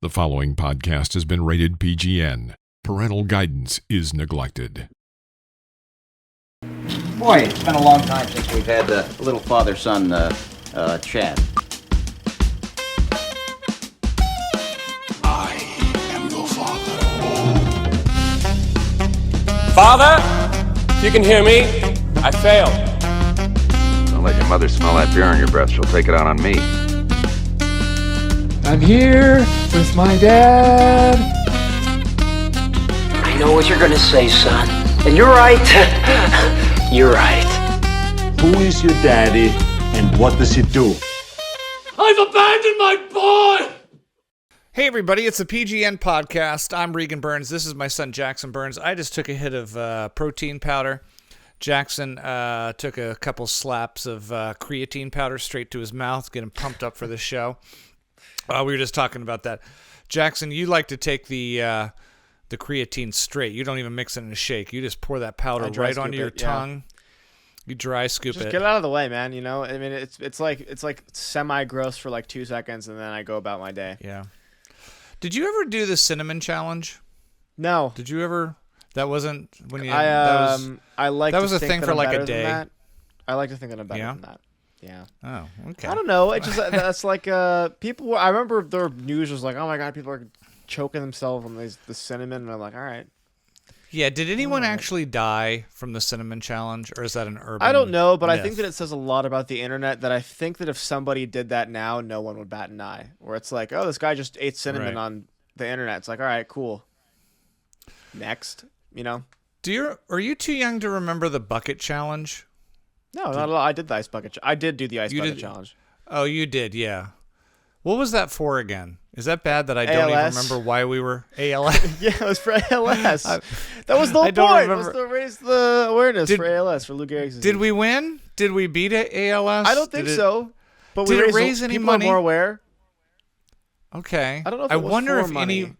The following podcast has been rated PGN. Parental guidance is neglected. Boy, it's been a long time since we've had a little father-son chat. I am your father. Father, if you can hear me, I failed. Don't let your mother smell that beer on your breath. She'll take it out on me. I'm here with my dad. I know what you're gonna say, son. And you're right. You're right. Who is your daddy and what does he do? I've abandoned my boy! Hey everybody, it's a PGN podcast. I'm Regan Burns. This is my son Jackson Burns. I just took a hit of protein powder. Jackson took a couple slaps of creatine powder straight to his mouth, get him pumped up for the show. We were just talking about that. Jackson, you like to take the creatine straight. You don't even mix it in a shake. You just pour that powder right onto your tongue. You dry scoop it. Just get it out of the way, man. You know, I mean, it's like semi-gross for like 2 seconds, and then I go about my day. Yeah. Did you ever do the cinnamon challenge? No. Did you ever? That wasn't when you. I like. That to was a think thing that for I'm like better a day. than that. I like to think that I'm better than that. Yeah. Oh, okay. I don't know. It just that's like people. I remember the news was like, oh my god, people are choking themselves on the cinnamon, and I'm like, all right. Yeah. Did anyone actually die from the cinnamon challenge, or is that an urban? I don't know, but myth? I think that it says a lot about the internet. That I think that if somebody did that now, no one would bat an eye. Where it's like, oh, this guy just ate cinnamon on the internet. It's like, all right, cool. Next, you know. Are you too young to remember the bucket challenge? No, not at all. I did the ice bucket. I did do the ice bucket challenge. Oh, you did, yeah. What was that for again? Is that bad that I don't even remember why we were ALS? Yeah, it was for ALS. That was the whole point. Remember. Was to raise the awareness for ALS, for Lou Gehrig's disease. Did we win? Did we beat ALS? I don't think so. But did it raise any money? People are more aware. Okay. I don't know if I it was wonder for if money. any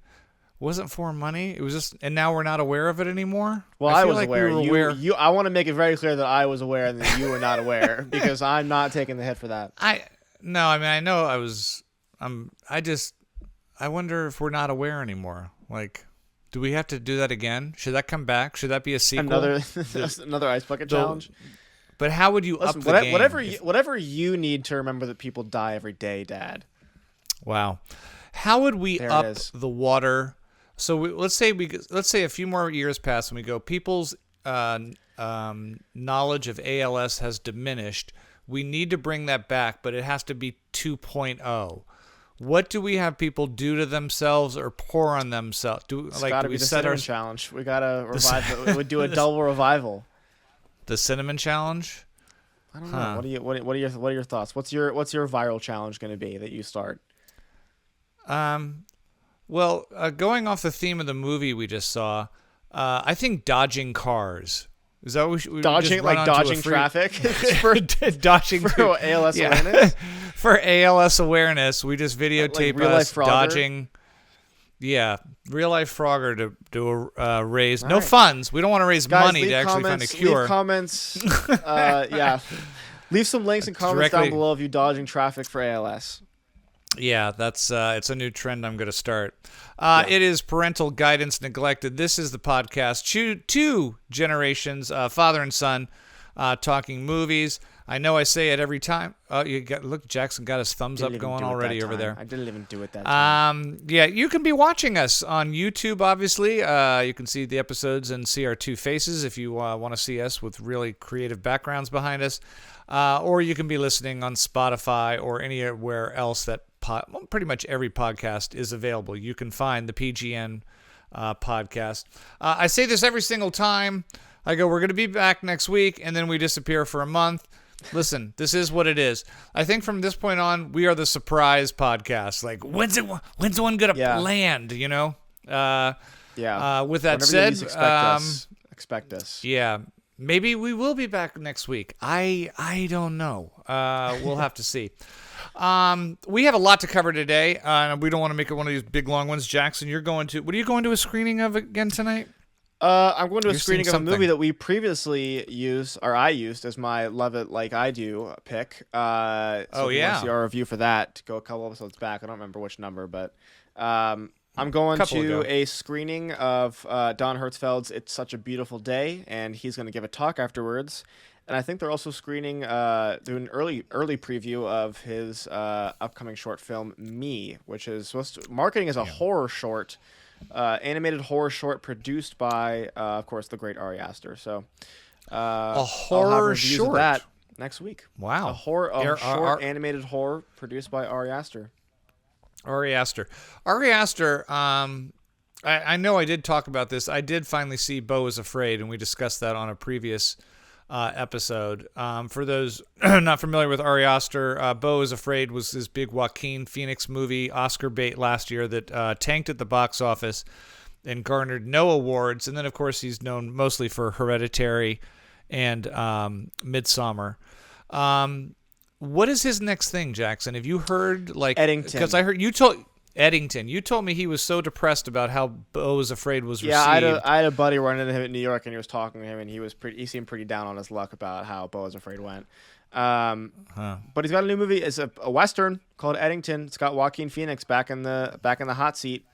wasn't for money. It was just, and now we're not aware of it anymore. Well, I was like aware. We were aware. I want to make it very clear that I was aware and that you were not aware because I'm not taking the hit for that. I know I was. I wonder if we're not aware anymore. Like, do we have to do that again? Should that come back? Should that be a sequel? Another ice bucket challenge. But how would you up the game? Whatever you need to remember that people die every day, Dad. Wow. How would we up the water? So let's say a few more years pass and we go, people's knowledge of ALS has diminished. We need to bring that back, but it has to be 2.0. What do we have people do to themselves or pour on themselves? It's gotta be the cinnamon challenge. We gotta revive it. We would do a double revival. The cinnamon challenge? I don't know. What are your thoughts? What's your viral challenge going to be that you start? Well, going off the theme of the movie we just saw, I think dodging cars. Is that what we dodging traffic? for ALS awareness. For ALS awareness, we just videotape us dodging. Yeah, real life Frogger to raise no funds. We don't want to raise money to actually find a cure. Leave comments. Yeah, leave some links and comments down below of you dodging traffic for ALS. Yeah, that's it's a new trend I'm going to start. It is Parental Guidance Neglected. This is the podcast. Two generations, father and son, talking movies. I know I say it every time. Look, Jackson got his thumbs up going already over there. I didn't even do it that time. Yeah, you can be watching us on YouTube, obviously. You can see the episodes and see our two faces if you want to see us with really creative backgrounds behind us. Or you can be listening on Spotify or anywhere else that pretty much every podcast is available. You can find the PGN podcast. I say this every single time. I go, we're going to be back next week, and then we disappear for a month. Listen, this is what it is. I think from this point on, we are the surprise podcast. Like, when's one going to land, you know? With that whenever said, expect us. Yeah. Maybe we will be back next week. I don't know. We'll have to see. We have a lot to cover today. We don't want to make it one of these big long ones. Jackson, what are you going to a screening of again tonight? I'm going to a You're screening seeing of a movie something. that we previously I used as my Love It Like I Do pick. So if you want to see our review for that, go a couple episodes back. I don't remember which number, but I'm going to a screening of Don Hertzfeld's It's Such a Beautiful Day, and he's going to give a talk afterwards. And I think they're also screening, doing an early preview of his upcoming short film, Me, which is marketing as a horror short, animated horror short produced by, of course, the great Ari Aster. So a horror short of that next week. Wow, a short animated horror produced by Ari Aster. Ari Aster. I know I did talk about this. I did finally see Beau is Afraid, and we discussed that on a previous episode. For those not familiar with Ari Aster, Beau is Afraid was this big Joaquin Phoenix movie, Oscar bait last year that tanked at the box office and garnered no awards. And then, of course, he's known mostly for Hereditary and Midsommar. What is his next thing, Jackson? Have you heard, like, Eddington? Because I heard you told Eddington. You told me he was so depressed about how Beau is Afraid was received. Yeah, I had a buddy run into him in New York, and he was talking to him, and he seemed pretty down on his luck about how Beau is Afraid went. But he's got a new movie. It's a Western called Eddington. It's got Joaquin Phoenix back in the hot seat.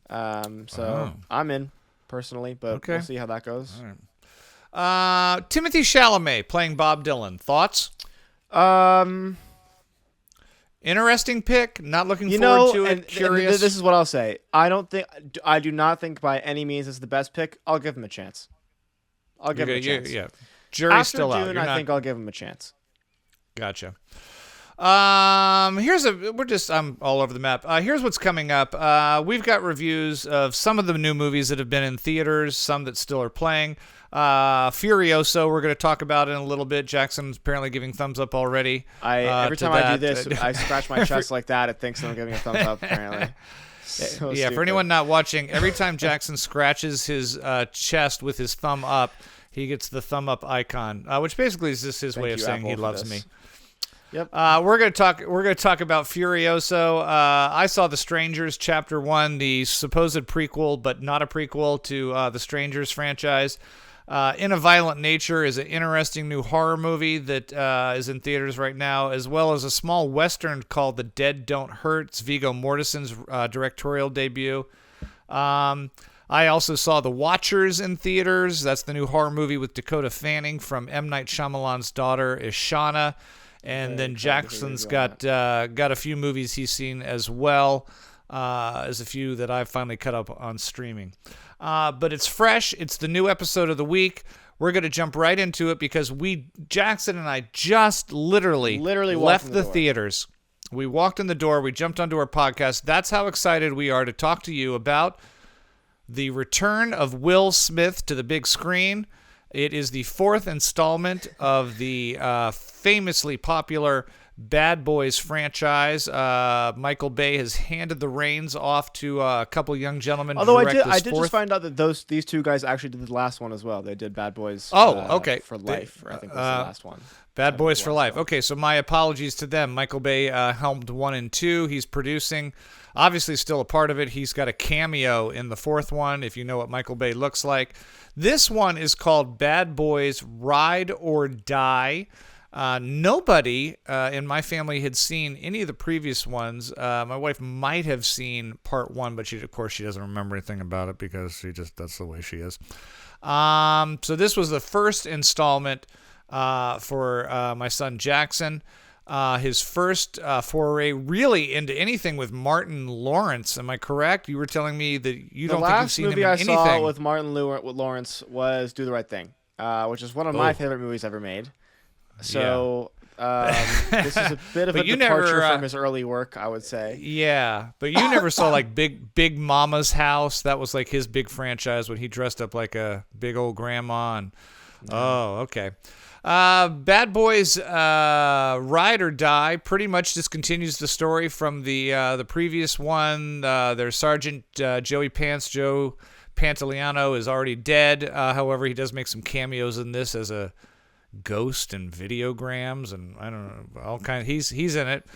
I'm in personally, but we'll see how that goes. Timothée Chalamet playing Bob Dylan. Thoughts? Interesting pick. Not looking forward to it. Curious. And this is what I'll say. I do not think by any means it's the best pick. I'll give him a chance. I'll give him a chance. Yeah. Jury's still out. After Dune, I think I'll give him a chance. Gotcha. I'm all over the map. Here's what's coming up. We've got reviews of some of the new movies that have been in theaters, some that still are playing. Furiosa, we're going to talk about in a little bit. Jackson's apparently giving thumbs up already. Every time I do this, I scratch my chest like that. It thinks I'm giving a thumbs up, apparently. So yeah, stupid. For anyone not watching, every time Jackson scratches his chest with his thumb up, he gets the thumb up icon, which basically is just his way of saying he loves me. Yep. We're gonna talk about Furiosa. I saw The Strangers Chapter 1, the supposed prequel, but not a prequel to the Strangers franchise. In a Violent Nature is an interesting new horror movie that is in theaters right now, as well as a small western called The Dead Don't Hurt. It's Viggo Mortensen's directorial debut. I also saw The Watchers in theaters. That's the new horror movie with Dakota Fanning from M. Night Shyamalan's daughter, Ishana. And then Jackson's got a few movies he's seen as well as a few that I've finally cut up on streaming. But it's fresh. It's the new episode of the week. We're going to jump right into it because Jackson and I just literally left the theaters. We walked in the door. We jumped onto our podcast. That's how excited we are to talk to you about the return of Will Smith to the big screen. It is the fourth installment of the famously popular Bad Boys franchise. Michael Bay has handed the reins off to a couple young gentlemen. Although I did just find out that these two guys actually did the last one as well. They did Bad Boys. Okay. For Life. I think was the last one. Bad Boys for Life. Okay, so my apologies to them. Michael Bay helmed 1 and 2. He's producing. Obviously still a part of it. He's got a cameo in the fourth one, if you know what Michael Bay looks like. This one is called Bad Boys Ride or Die. Nobody in my family had seen any of the previous ones. My wife might have seen part 1, but of course she doesn't remember anything about it because that's the way she is. So this was the first installment for my son Jackson. His first foray really into anything with Martin Lawrence. Am I correct? You were telling me that you don't think you've seen him in anything. The last movie I saw with Martin Lawrence was Do the Right Thing, which is one of my favorite movies ever made. So this is a bit of a departure from his early work, I would say. Yeah, but you never saw like Big Mama's House. That was like his big franchise when he dressed up like a big old grandma. Oh, okay. Bad Boys Ride or Die pretty much just continues the story from the previous one. Their Sergeant Joe Pantoliano is already dead. However, he does make some cameos in this as a ghost and videograms and I don't know, all kind. He's in it.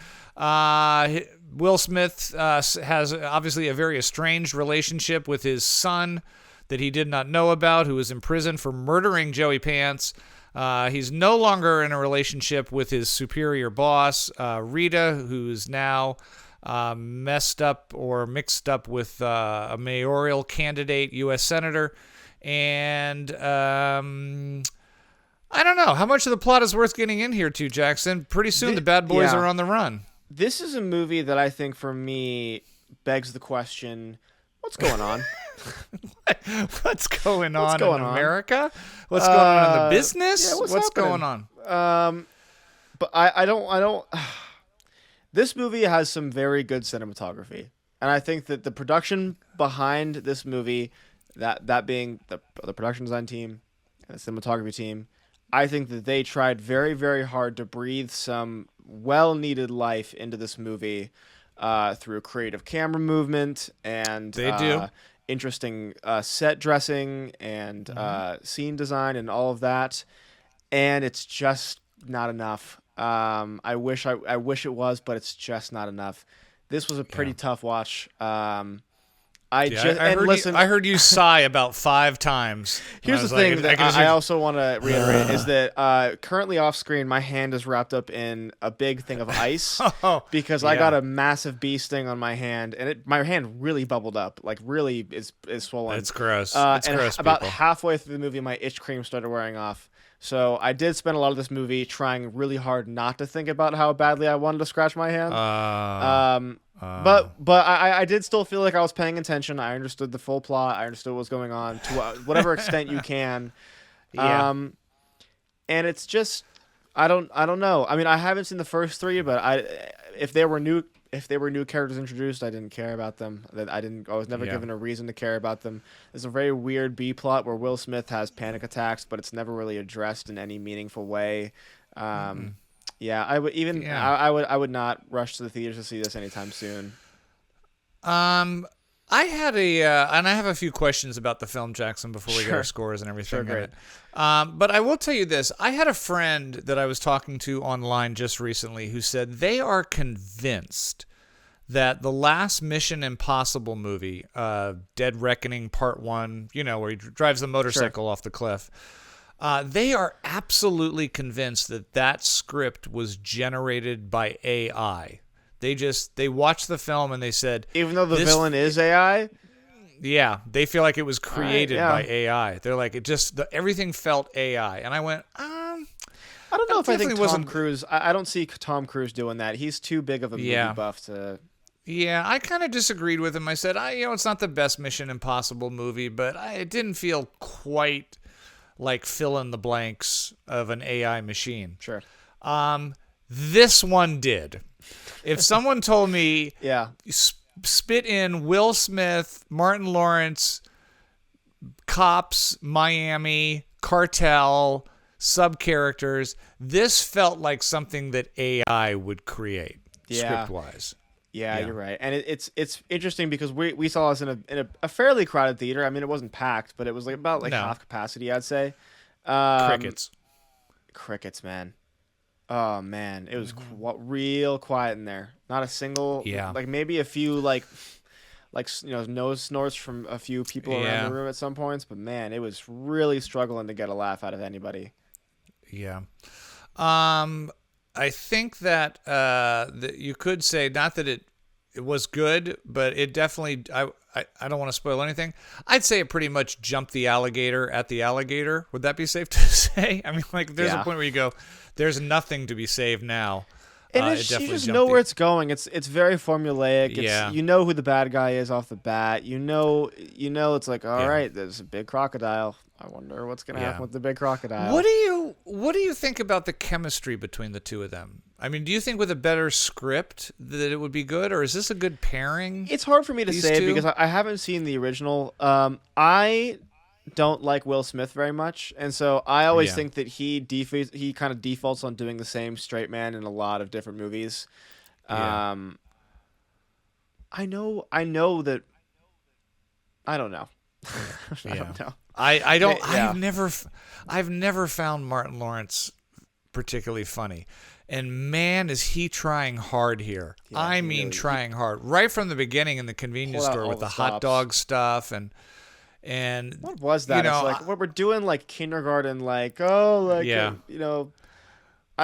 Will Smith has obviously a very estranged relationship with his son that he did not know about, who was in prison for murdering Joey Pants. He's no longer in a relationship with his superior boss, Rita, who's now mixed up with a mayoral candidate, U.S. Senator. And I don't know how much of the plot is worth getting in here, Jackson. Pretty soon the bad boys are on the run. This is a movie that I think, for me, begs the question, what's going on? What's going on in America? What's going on in the business? Yeah, what's going on? But I don't. This movie has some very good cinematography, and I think that the production behind this movie, that being the production design team and the cinematography team, I think that they tried very, very hard to breathe some well-needed life into this movie through creative camera movement and interesting set dressing and scene design and all of that. And it's just not enough. I wish it was, but it's just not enough. This was a pretty tough watch. I heard you sigh about 5 times. Here's the thing that I also want to reiterate is that currently off screen, my hand is wrapped up in a big thing of ice because I got a massive bee sting on my hand, and my hand really bubbled up, like really is swollen. It's gross. It's gross. About halfway through the movie, my itch cream started wearing off. So I did spend a lot of this movie trying really hard not to think about how badly I wanted to scratch my hand. But I did still feel like I was paying attention. I understood the full plot. I understood what was going on to whatever extent you can. And it's just I don't know. I mean, I haven't seen the first 3, but if they were new characters introduced, I didn't care about them. I was never given a reason to care about them. There's a very weird B plot where Will Smith has panic attacks, but it's never really addressed in any meaningful way. Yeah, I would not rush to the theaters to see this anytime soon. I had and I have a few questions about the film, Jackson, before we get our scores and everything. Sure, great. But I will tell you this. I had a friend that I was talking to online just recently who said they are convinced that the last Mission Impossible movie, Dead Reckoning Part 1, where he drives the motorcycle off the cliff, they are absolutely convinced that script was generated by AI. They watched the film and they said, even though the villain is AI, they feel like it was created by AI. They're like, everything felt AI. And I went, I don't know if I think Tom Cruise. I don't see Tom Cruise doing that. He's too big of a movie buff to. Yeah, I kind of disagreed with him. I said, it's not the best Mission Impossible movie, but it didn't feel quite like fill in the blanks of an AI machine. Sure. This one did. If someone told me, spit in Will Smith, Martin Lawrence, cops, Miami, cartel, sub-characters, this felt like something that AI would create, script-wise. Yeah, you're right. And it's interesting because we saw this in a fairly crowded theater. I mean, it wasn't packed, but it was about half capacity, I'd say. Crickets, man. Oh man, it was real quiet in there. Not a single, maybe a few nose snorts from a few people around the room at some points. But man, it was really struggling to get a laugh out of anybody. Yeah. I think that you could say, not that it was good, but it definitely, I don't want to spoil anything. I'd say it pretty much jumped the alligator at the alligator. Would that be safe to say? I mean, there's a point where you go, there's nothing to be saved now. You just know where it's going. It's very formulaic. You know who the bad guy is off the bat. You know it's like, all right, there's a big crocodile. I wonder what's going to happen with the big crocodile. What do you think about the chemistry between the two of them? I mean, do you think with a better script that it would be good, or is this a good pairing? It's hard for me to say because I haven't seen the original. I don't like Will Smith very much, and so I always think that he kind of defaults on doing the same straight man in a lot of different movies. I know that. I don't know. I don't know. I don't. Yeah. I've never found Martin Lawrence particularly funny, and man, is he trying hard here. Yeah, I mean, trying hard right from the beginning in the convenience store with the hot dog stuff, and And what was that? It's like what we're doing, like kindergarten, like out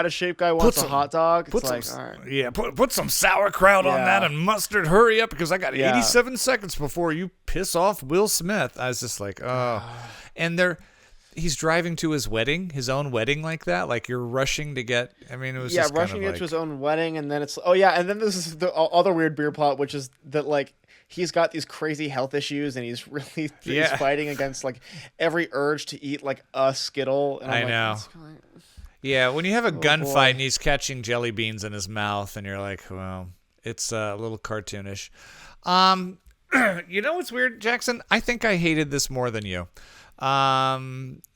of shape guy wants a hot dog. It's like, all right. Yeah, put some sauerkraut on that and mustard. Hurry up, because I got 87 seconds before you piss off Will Smith. I was just like, oh. And he's driving to his wedding, his own wedding, like that. Like you're rushing to get. I mean, it was just rushing kind of to his own wedding, and then it's and then this is the other weird beer plot, which is that like he's got these crazy health issues, and he's fighting against like every urge to eat like a Skittle. And I'm know. Yeah, when you have a gunfight and he's catching jelly beans in his mouth, and you're like, well, it's a little cartoonish. You know what's weird, Jackson? I think I hated this more than you.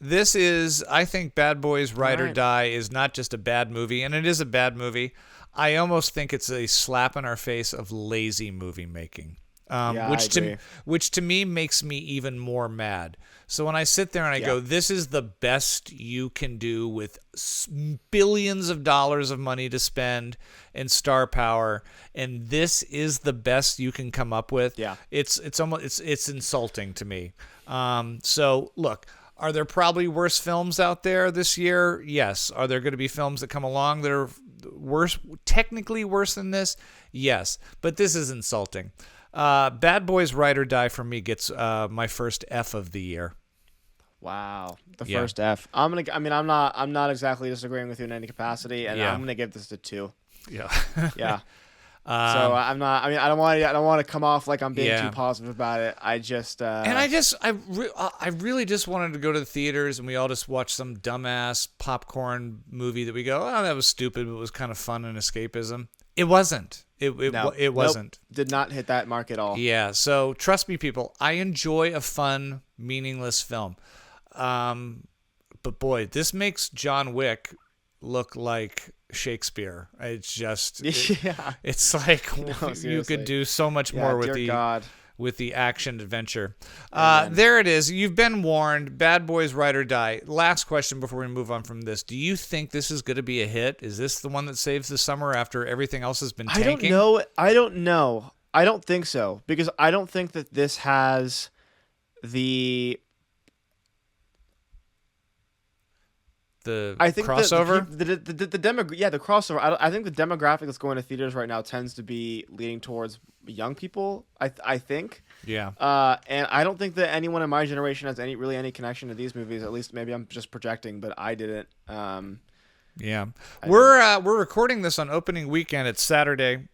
This is, I think Bad Boys Ride or Die is not just a bad movie, and it is a bad movie. I almost think it's a slap in our face of lazy movie making. Which to me makes me even more mad. So when I sit there and I go, this is the best you can do with billions of dollars of money to spend and star power, and this is the best you can come up with. Yeah, it's almost it's insulting to me. So look, are there probably worse films out there this year? Yes. Are there going to be films that come along that are worse, technically worse than this? Yes. But this is insulting. Bad Boys Ride or Die for me gets my first F of the year. Wow, the first F. I'm not exactly disagreeing with you in any capacity, and I'm gonna give this a 2. Yeah, yeah. So I'm not. I mean, I don't want to come off like I'm being too positive about it. I just. I really just wanted to go to the theaters and we all just watch some dumbass popcorn movie that we go, oh, that was stupid, but it was kind of fun and escapism. It wasn't. It wasn't. Nope. Did not hit that mark at all. Yeah. So trust me, people. I enjoy a fun, meaningless film. But boy, this makes John Wick look like Shakespeare. It's just. It's like you could do so much more with the action adventure. There it is. You've been warned. Bad Boys Ride or Die. Last question before we move on from this. Do you think this is going to be a hit? Is this the one that saves the summer after everything else has been tanking? I don't know. I don't think so, because I don't think that this has the crossover. The crossover. I think the demographic that's going to theaters right now tends to be leaning towards young people. I think. Yeah. And I don't think that anyone in my generation has any connection to these movies. At least maybe I'm just projecting, but I didn't. Yeah. We're recording this on opening weekend. It's Saturday.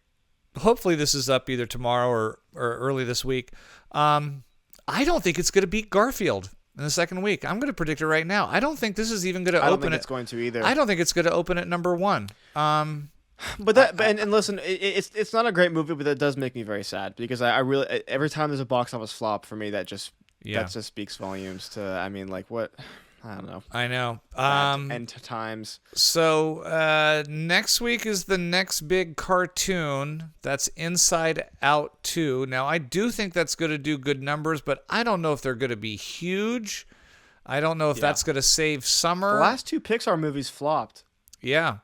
Hopefully this is up either tomorrow or early this week. I don't think it's going to beat Garfield in the second week. I'm going to predict it right now. I don't think this is even going to open. I don't think it's going to either. I don't think it's going to open at number 1. But listen, it's not a great movie, but that does make me very sad, because I really, every time there's a box office flop for me, that just speaks volumes to. I mean, like what. I don't know. I know. End times. So next week is the next big cartoon. That's Inside Out 2. Now, I do think that's going to do good numbers, but I don't know if they're going to be huge. I don't know if that's going to save summer. The last 2 Pixar movies flopped. Yeah.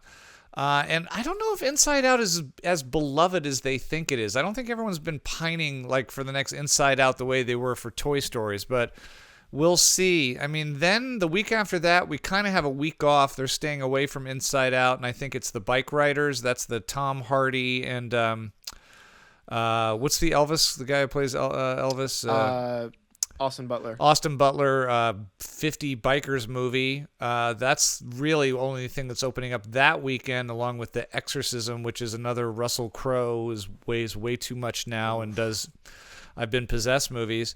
And I don't know if Inside Out is as beloved as they think it is. I don't think everyone's been pining like for the next Inside Out the way they were for Toy Stories, but we'll see. I mean, then the week after that, we kind of have a week off. They're staying away from Inside Out, and I think it's the Bike Riders. That's the Tom Hardy and what's the Elvis? The guy who plays Elvis? Austin Butler. Austin Butler, 50 Bikers movie. That's really the only thing that's opening up that weekend, along with The Exorcism, which is another Russell Crowe weighs way too much now and does I've Been Possessed movies.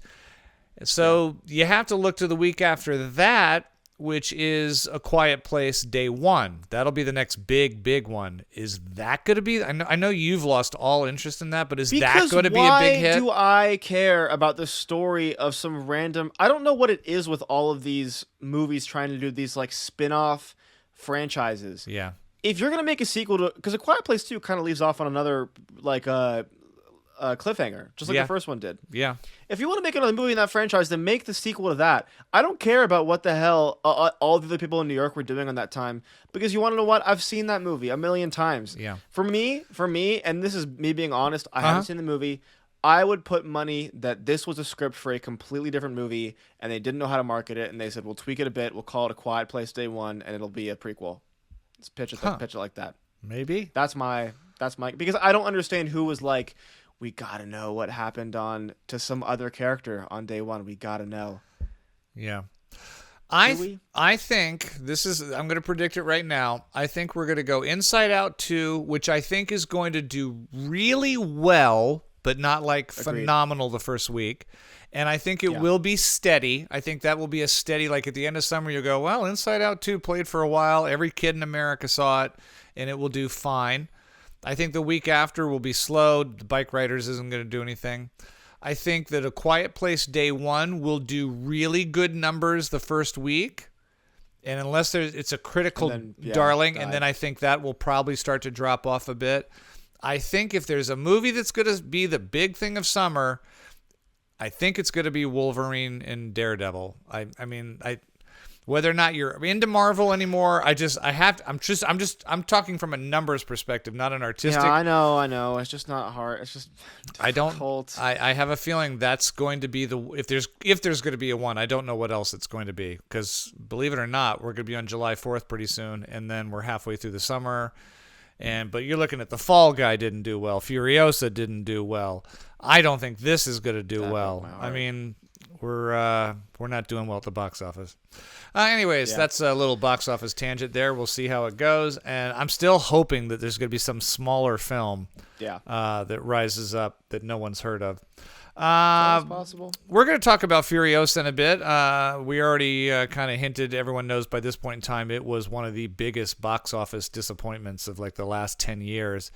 So you have to look to the week after that, which is A Quiet Place Day 1. That'll be the next big one. Is that going to be? I know you've lost all interest in that, but is that going to be a big hit? Why do I care about the story of some random... I don't know what it is with all of these movies trying to do these like spin-off franchises. Yeah. If you're going to make a sequel to... Because A Quiet Place 2 kind of leaves off on another like cliffhanger, just like the first one did. Yeah. If you want to make another movie in that franchise, then make the sequel to that. I don't care about what the hell all the other people in New York were doing on that time, because you want to know what? I've seen that movie a million times. Yeah. For me, and this is me being honest, I haven't seen the movie. I would put money that this was a script for a completely different movie, and they didn't know how to market it, and they said, we'll tweak it a bit, we'll call it A Quiet Place Day One, and it'll be a prequel. Let's pitch it like that. Maybe. That's my because I don't understand who was like, we gotta know what happened to some other character on day one. We gotta know. Yeah. I think this is, I'm going to predict it right now. I think we're going to go Inside Out 2, which I think is going to do really well, but not like phenomenal the first week. And I think it will be steady. I think that will be a steady, like at the end of summer, you'll go, well, Inside Out 2 played for a while. Every kid in America saw it, and it will do fine. I think the week after will be slow. The Bike Riders isn't going to do anything. I think that A Quiet Place Day One will do really good numbers the first week. And unless it's a critical darling, and then I think that will probably start to drop off a bit. I think if there's a movie that's going to be the big thing of summer, I think it's going to be Wolverine and Daredevil. I mean, whether or not you're into Marvel anymore, I'm talking from a numbers perspective, not an artistic. Yeah, I know. It's just not hard. It's just difficult. I have a feeling that's going to be if there's going to be a one. I don't know what else it's going to be, because believe it or not, we're going to be on July 4th pretty soon, and then we're halfway through the summer. But you're looking at The Fall Guy didn't do well. Furiosa didn't do well. I don't think this is going to do well. I mean, we're not doing well at the box office. Anyways, that's a little box office tangent there. We'll see how it goes. And I'm still hoping that there's going to be some smaller film that rises up that no one's heard of. Possible. We're going to talk about Furiosa in a bit. We already kind of hinted, everyone knows by this point in time, it was one of the biggest box office disappointments of like the last 10 years.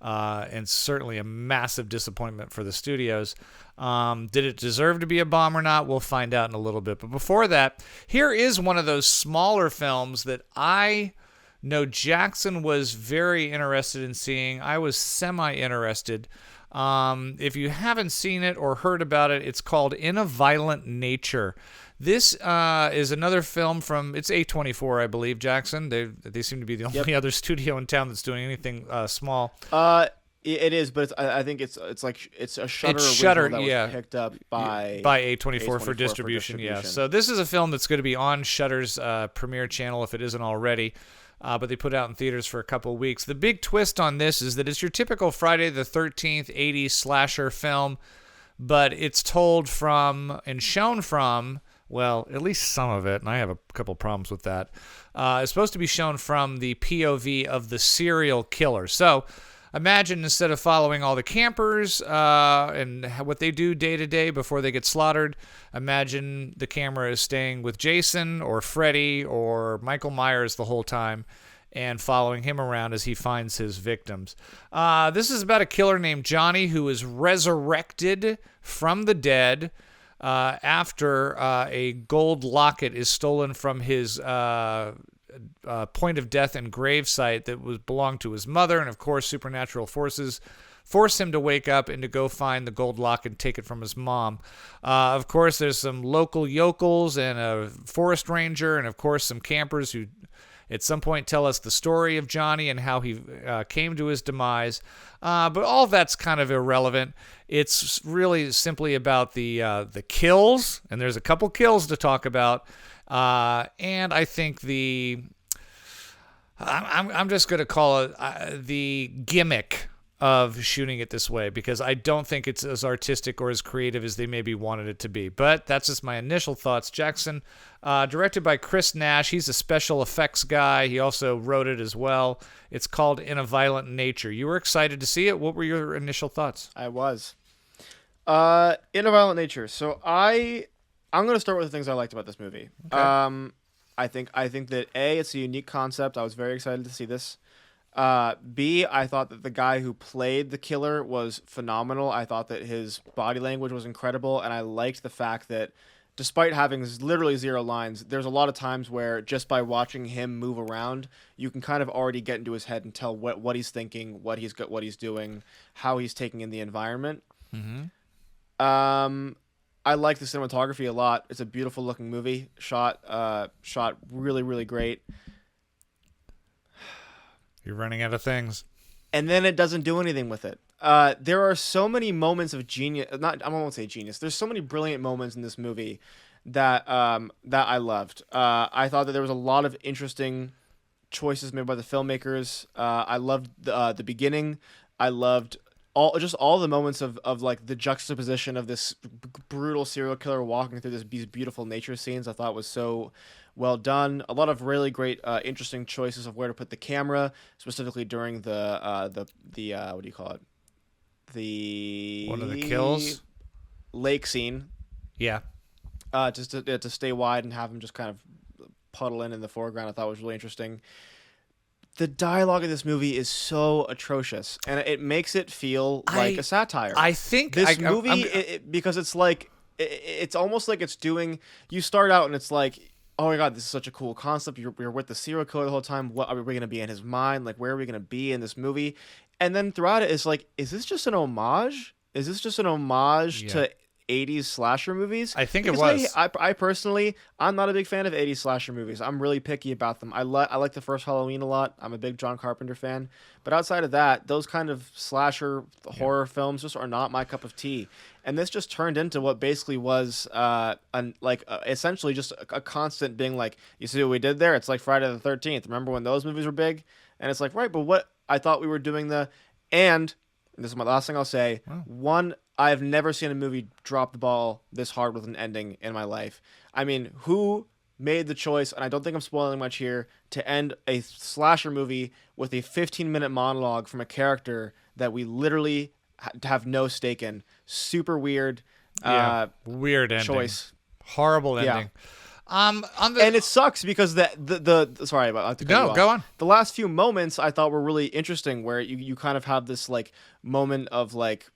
And certainly a massive disappointment for the studios. Did it deserve to be a bomb or not? We'll find out in a little bit. But before that, here is one of those smaller films that I know Jackson was very interested in seeing. I was semi-interested. If you haven't seen it or heard about it, it's called In a Violent Nature. This is another film from, it's A24, I believe, Jackson. They seem to be the only other studio in town that's doing anything small. It is, but I think it's a Shudder that was picked up by A24 for distribution. Yeah. So this is a film that's going to be on Shudder's premiere channel if it isn't already. But they put it out in theaters for a couple of weeks. The big twist on this is that it's your typical Friday the 13th 80s slasher film, but it's told from and shown from, well, at least some of it, and I have a couple problems with that. It's supposed to be shown from the POV of the serial killer. So imagine instead of following all the campers and what they do day to day before they get slaughtered, imagine the camera is staying with Jason or Freddy or Michael Myers the whole time and following him around as he finds his victims. This is about a killer named Johnny who is resurrected from the dead after a gold locket is stolen from his point of death and gravesite that belonged to his mother, and of course supernatural forces force him to wake up and to go find the gold locket and take it from his mom. Of course there's some local yokels and a forest ranger, and of course some campers who at some point tell us the story of Johnny and how he came to his demise. But all that's kind of irrelevant. It's really simply about the kills, and there's a couple kills to talk about. And I think I'm just going to call it the gimmick of shooting it this way, because I don't think it's as artistic or as creative as they maybe wanted it to be. But that's just my initial thoughts. Jackson, directed by Chris Nash. He's a special effects guy. He also wrote it as well. It's called In a Violent Nature. You were excited to see it. What were your initial thoughts? I was. In a Violent Nature. So I'm going to start with the things I liked about this movie. Okay. I think that A, it's a unique concept. I was very excited to see this. B, I thought that the guy who played the killer was phenomenal. I thought that his body language was incredible, and I liked the fact that despite having literally zero lines, there's a lot of times where just by watching him move around, you can kind of already get into his head and tell what he's thinking, what he's doing, how he's taking in the environment. Mm-hmm. I like the cinematography a lot. It's a beautiful looking movie, shot really, really great. You're running out of things. And then it doesn't do anything with it. there are so many moments of genius. I won't say genius. There's so many brilliant moments in this movie that I loved. I thought that there was a lot of interesting choices made by the filmmakers. I loved the beginning. I loved all the moments of like the juxtaposition of this brutal serial killer walking through these beautiful nature scenes. I thought was so well done. A lot of really great, interesting choices of where to put the camera, specifically during the what do you call it? One of the kills, lake scene. Yeah. Just to stay wide and have him just kind of puddle in the foreground. I thought was really interesting. The dialogue in this movie is so atrocious, and it makes it feel like a satire. I think this movie, because it's like it's almost like it's doing. You start out and it's like, oh my god, this is such a cool concept. You're with the serial killer the whole time. What are we going to be in his mind? Like, where are we going to be in this movie? And then throughout it, it's like, is this just an homage? Is this just an homage to 80s slasher movies? I think it was. I personally, I'm not a big fan of 80s slasher movies. I'm really picky about them. I like the first Halloween a lot. I'm a big John Carpenter fan. But outside of that, those kind of slasher horror films just are not my cup of tea. And this just turned into what basically was essentially just a constant being like, you see what we did there? It's like Friday the 13th. Remember when those movies were big? And it's like, right, but what I thought we were doing and this is my last thing I'll say. Wow. One, I've never seen a movie drop the ball this hard with an ending in my life. I mean, who made the choice, and I don't think I'm spoiling much here, to end a slasher movie with a 15-minute monologue from a character that we literally have no stake in? Super weird. Weird ending. Choice. Horrible ending. Yeah. And it sucks because sorry about that. No, go on. The last few moments I thought were really interesting, where you kind of have this like moment of like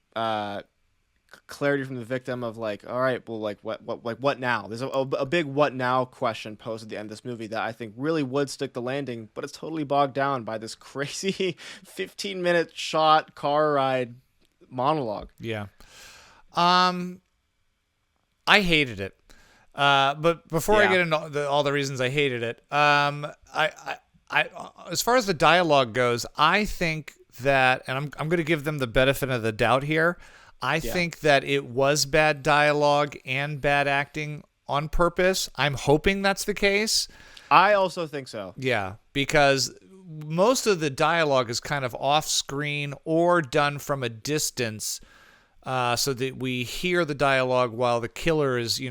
clarity from the victim of like, all right, well, like what now? There's a big what now question posed at the end of this movie that I think really would stick the landing, but it's totally bogged down by this crazy 15-minute shot car ride monologue. Yeah. I hated it. But before I get into all the reasons I hated it, I as far as the dialogue goes, I think that, and I'm going to give them the benefit of the doubt here. I think that it was bad dialogue and bad acting on purpose. I'm hoping that's the case. I also think so. Yeah, because most of the dialogue is kind of off screen or done from a distance, so that we hear the dialogue while the killer is,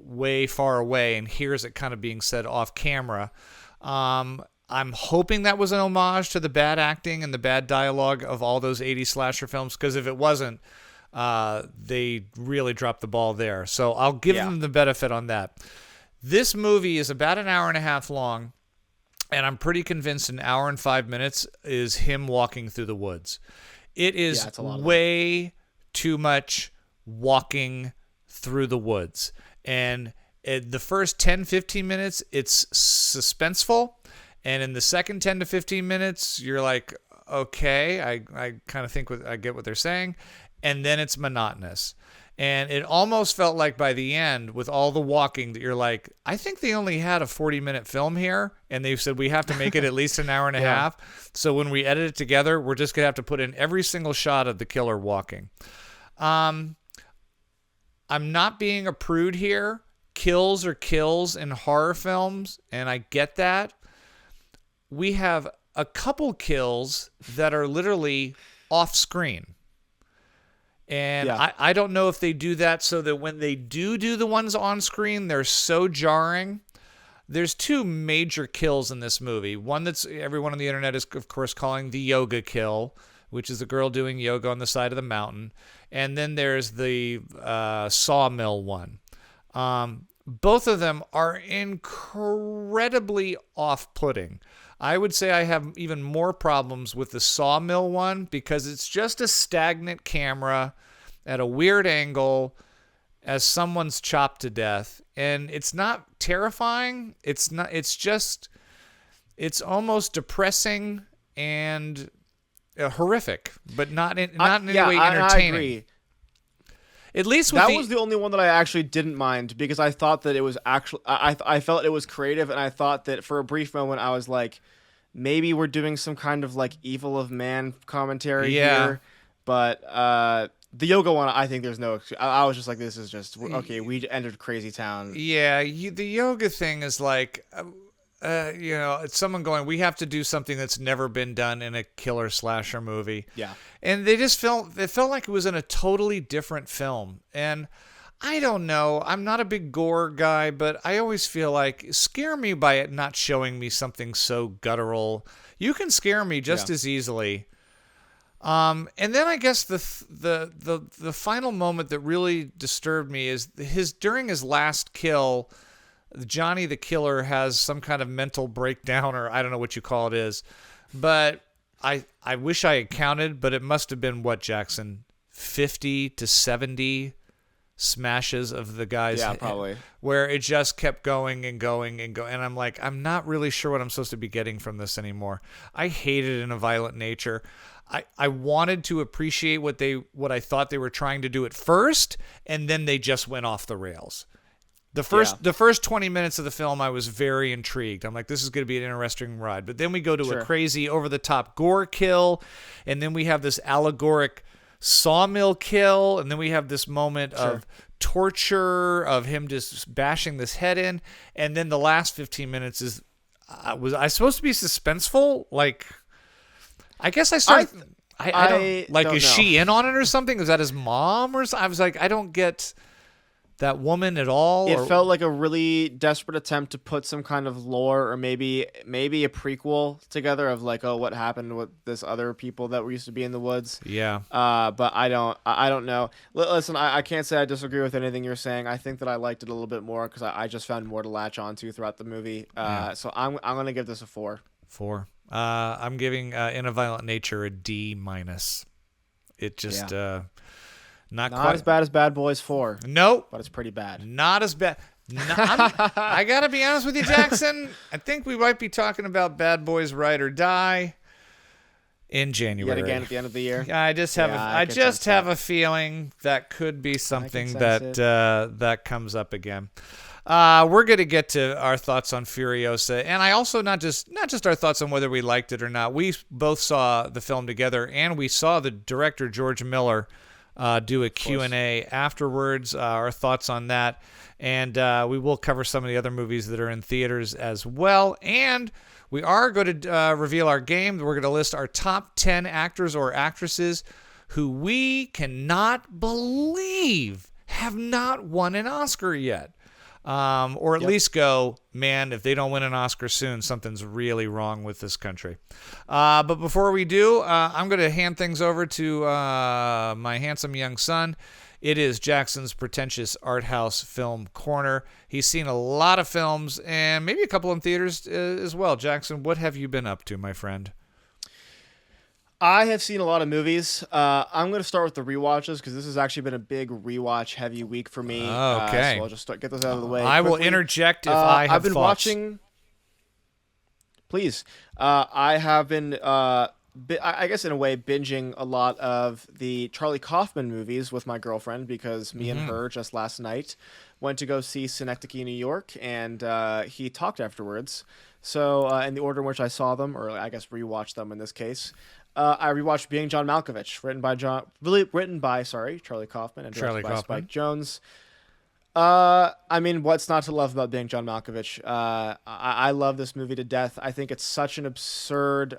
way far away and hears it kind of being said off camera. I'm hoping that was an homage to the bad acting and the bad dialogue of all those 80s slasher films, because if it wasn't, they really dropped the ball there. So I'll give them the benefit on that. This movie is about an hour and a half long, and I'm pretty convinced an hour and 5 minutes is him walking through the woods. It is way too much walking through the woods. And in the first 10, 15 minutes, it's suspenseful. And in the second 10 to 15 minutes, you're like, okay, I kind of think I get what they're saying. And then it's monotonous. And it almost felt like by the end, with all the walking, that you're like, I think they only had a 40-minute film here. And they've said we have to make it at least an hour and a half. So when we edit it together, we're just going to have to put in every single shot of the killer walking. I'm not being a prude here. Kills are kills in horror films, and I get that. We have a couple kills that are literally off screen. And I don't know if they do that so that when they do the ones on screen, they're so jarring. There's two major kills in this movie. One that's everyone on the internet is, of course, calling the yoga kill, which is a girl doing yoga on the side of the mountain. And then there's the sawmill one. Both of them are incredibly off-putting. I would say I have even more problems with the sawmill one because it's just a stagnant camera at a weird angle as someone's chopped to death. And it's not terrifying. It's almost depressing and horrific, but not in any way entertaining. I agree. At least with that was the only one that I actually didn't mind, because I thought that it was actually I felt it was creative, and I thought that for a brief moment I was like, maybe we're doing some kind of like evil of man commentary here. But the yoga one, I think there's no. I was just like, this is just okay. We entered crazy town. Yeah, the yoga thing is like, it's someone going, we have to do something that's never been done in a killer slasher movie. Yeah, and they just felt like it was in a totally different film. And I don't know, I'm not a big gore guy, but I always feel like scare me by it not showing me something so guttural. You can scare me just as easily. And then I guess the final moment that really disturbed me is during his last kill, Johnny the killer has some kind of mental breakdown, or I don't know what you call it is, but I wish I had counted, but it must have been what, Jackson, 50 to 70 smashes of the guy's head, probably, where it just kept going and going and going, and I'm like, I'm not really sure what I'm supposed to be getting from this anymore. I hated it in a violent nature. I wanted to appreciate what I thought they were trying to do at first, and then they just went off the rails. The first 20 minutes of the film, I was very intrigued. I'm like, this is going to be an interesting ride. But then we go to a crazy, over-the-top gore kill, and then we have this allegoric sawmill kill, and then we have this moment of torture of him just bashing this head in, and then the last 15 minutes is was I supposed to be suspenseful? Like, I guess I started. I don't like. Is she in on it or something? Is that his mom or something? I was like, I don't get that woman at all. It felt like a really desperate attempt to put some kind of lore, or maybe a prequel together of like, oh, what happened with this other people that were used to be in the woods. Yeah. But I don't know. Listen, I can't say I disagree with anything you're saying. I think that I liked it a little bit more because I just found more to latch onto throughout the movie. So I'm gonna give this a 4. 4. I'm giving In a Violent Nature a D-. It just not quite as bad as Bad Boys 4. Nope, but it's pretty bad. Not as bad. I gotta be honest with you, Jackson. I think we might be talking about Bad Boys Ride or Die in January. Yet again at the end of the year. I just have have a feeling that could be something that comes up again. We're going to get to our thoughts on Furiosa, and I also not just our thoughts on whether we liked it or not. We both saw the film together, and we saw the director George Miller do a Q&A afterwards. Our thoughts on that, and we will cover some of the other movies that are in theaters as well. And we are going to reveal our game. We're going to list our top 10 actors or actresses who we cannot believe have not won an Oscar yet. Or at least go, man, if they don't win an Oscar soon, something's really wrong with this country. But before we do, I'm going to hand things over to my handsome young son. It is Jackson's pretentious art house film corner. He's seen a lot of films and maybe a couple in theaters as well. Jackson, what have you been up to, my friend? I have seen a lot of movies. I'm going to start with the rewatches because this has actually been a big rewatch heavy week for me. Okay. So I'll just get those out of the way. I will interject if I have I've been thoughts. watching. Please. I have been, I guess in a way, binging a lot of the Charlie Kaufman movies with my girlfriend because me and her just last night went to go see Synecdoche, New York, and he talked afterwards. So in the order in which I saw them, or I guess rewatched them in this case, I rewatched Being John Malkovich, written by Charlie Kaufman and directed by Spike Jonze. I mean, what's not to love about Being John Malkovich? I love this movie to death. I think it's such an absurd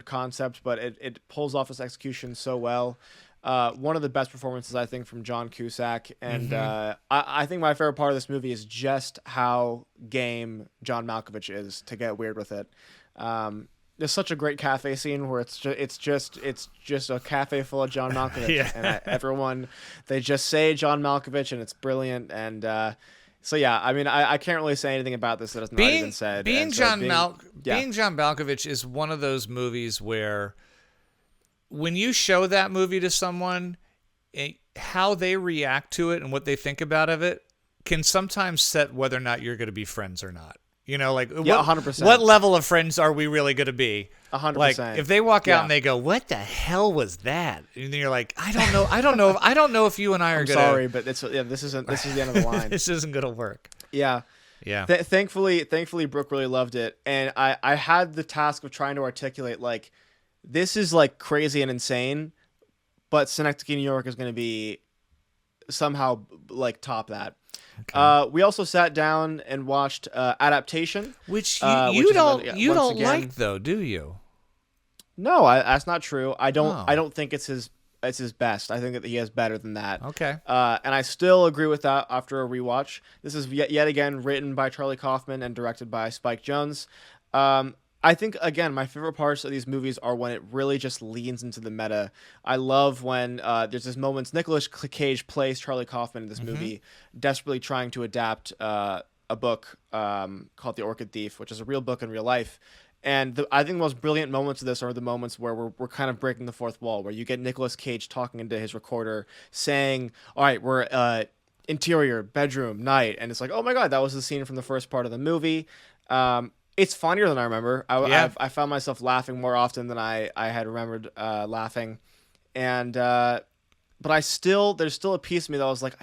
concept, but it pulls off its execution so well. One of the best performances, I think, from John Cusack. And I think my favorite part of this movie is just how game John Malkovich is to get weird with it. There's such a great cafe scene where it's just a cafe full of John Malkovich, and everyone, they just say John Malkovich, and it's brilliant. And so yeah, I mean, I can't really say anything about this that has not been said. Being John Malkovich is one of those movies where when you show that movie to someone, how they react to it and what they think about it can sometimes set whether or not you're going to be friends or not. You know, like 100%. What level of friends are we really going to be? 100%. Like if they walk out and they go, "What the hell was that?" And you're like, "I don't know. I don't know if you and I are going to." Sorry, but this is the end of the line. This isn't going to work. Yeah. Yeah. Thankfully, Brooke really loved it, and I had the task of trying to articulate like, this is like crazy and insane, but Synecdoche, New York is going to be somehow like top that. Okay. We also sat down and watched Adaptation, which you don't again, like though, do you? No, that's not true. I don't think it's his best. I think that he has better than that. Okay. And I still agree with that after a rewatch. This is yet again written by Charlie Kaufman and directed by Spike Jonze. I think, again, my favorite parts of these movies are when it really just leans into the meta. I love when there's this moments Nicolas Cage plays Charlie Kaufman in this movie, desperately trying to adapt a book called The Orchid Thief, which is a real book in real life. And I think the most brilliant moments of this are the moments where we're kind of breaking the fourth wall, where you get Nicolas Cage talking into his recorder saying, all right, we're interior, bedroom, night. And it's like, oh my God, that was the scene from the first part of the movie. It's funnier than I remember. I found myself laughing more often than I had remembered laughing. And but there's still a piece of me that was like,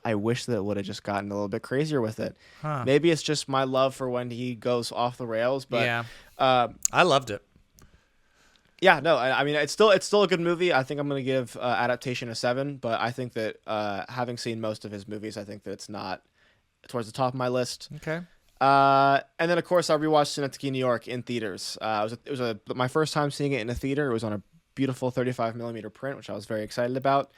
I wish that it would have just gotten a little bit crazier with it. Huh. Maybe it's just my love for when he goes off the rails, but I loved it. Yeah, no, I mean it's still a good movie. I think I'm gonna give Adaptation a 7, but I think that having seen most of his movies, I think that it's not towards the top of my list. Okay. And then of course I rewatched Synecdoche, New York in theaters. It was my first time seeing it in a theater. It was on a beautiful 35mm print, which I was very excited about.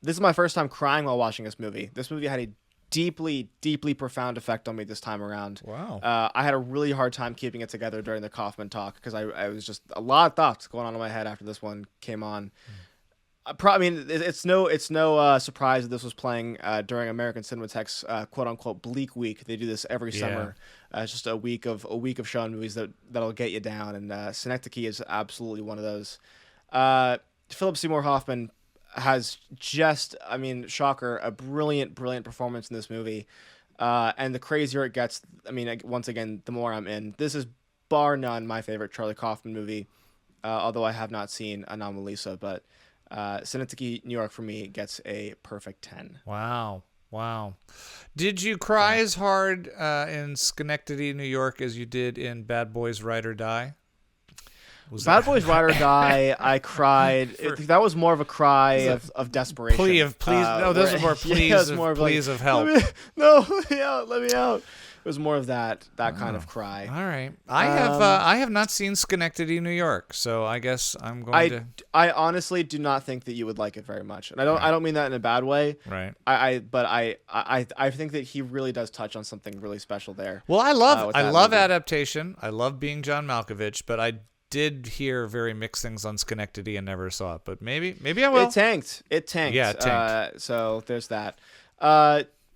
This is my first time crying while watching this movie. This movie had a deeply, deeply profound effect on me this time around. Wow. I had a really hard time keeping it together during the Kaufman talk because I was just a lot of thoughts going on in my head after this one came on. It's no surprise that this was playing during American Cinematheque's quote unquote bleak week. They do this every summer. It's just a week of showing movies that'll get you down, and Synecdoche is absolutely one of those. Philip Seymour Hoffman has just, shocker, a brilliant performance in this movie. And the crazier it gets, once again, the more I'm in. This is bar none my favorite Charlie Kaufman movie, although I have not seen Anomalisa, but Synecdoche, New York for me gets a perfect 10. Wow. Did you cry as hard in Schenectady, New York as you did in Bad Boys Ride or Die? Bad Boys Ride or Die, I cried. That was more of a cry of desperation. Plea of please. No, those are more pleas of help. Let me out. It was more of that kind of cry. All right. I have not seen Schenectady, New York, so I guess I'm going to. I honestly do not think that you would like it very much, and I don't mean that in a bad way. Right. But I think that he really does touch on something really special there. Well, I love Adaptation. I love Being John Malkovich, but I did hear very mixed things on Schenectady and never saw it. But maybe I will. It tanked. Yeah, it tanked. So there's that.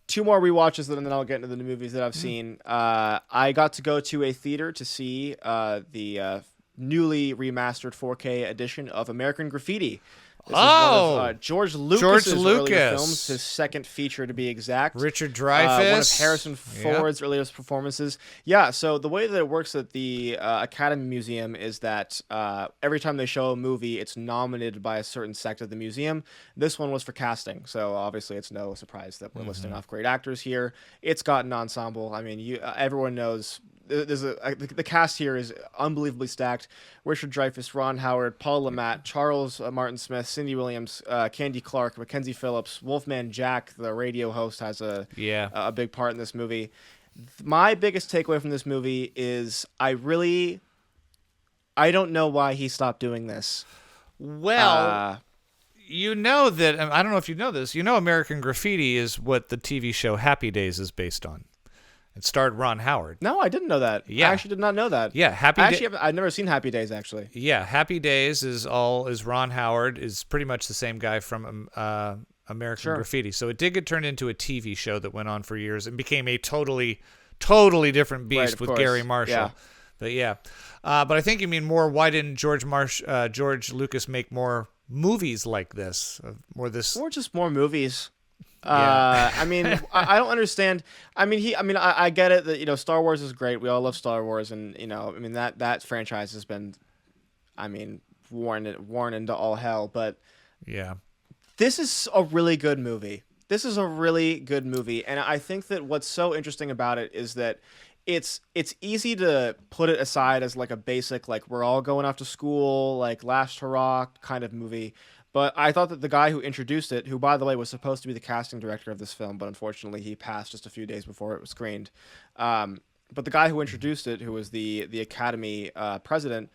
2 more rewatches, and then I'll get into the movies that I've seen. I got to go to a theater to see the newly remastered 4K edition of American Graffiti. This is one of George Lucas's earlier films, his second feature to be exact. Richard Dreyfuss. One of Harrison Ford's earliest performances. Yeah, so the way that it works at the Academy Museum is that every time they show a movie, it's nominated by a certain sect of the museum. This one was for casting, so obviously it's no surprise that we're listing off great actors here. It's got an ensemble. Everyone knows. The cast here is unbelievably stacked. Richard Dreyfuss, Ron Howard, Paul LaMatte, Charles Martin Smith, Cindy Williams, Candy Clark, Mackenzie Phillips, Wolfman Jack, the radio host, has a big part in this movie. My biggest takeaway from this movie is I don't know why he stopped doing this. Well, you know that, I don't know if you know this, American Graffiti is what the TV show Happy Days is based on. It starred Ron Howard. No, I didn't know that. Yeah. I actually did not know that. Yeah, I've never seen Happy Days, actually. Yeah, Happy Days is Ron Howard, is pretty much the same guy from American Graffiti. So it did get turned into a TV show that went on for years and became a totally different beast with Gary Marshall. Yeah. But I think you mean more, why didn't George Lucas make more movies like this? Or just more movies. I don't understand. I get it that, Star Wars is great. We all love Star Wars, and, that franchise has been, worn into all hell, but yeah, this is a really good movie. And I think that what's so interesting about it is that it's easy to put it aside as like a basic, like, we're all going off to school, like, Last Hurrah kind of movie. But I thought that the guy who introduced it, who by the way was supposed to be the casting director of this film, but unfortunately he passed just a few days before it was screened. But the guy who introduced it, who was the Academy president,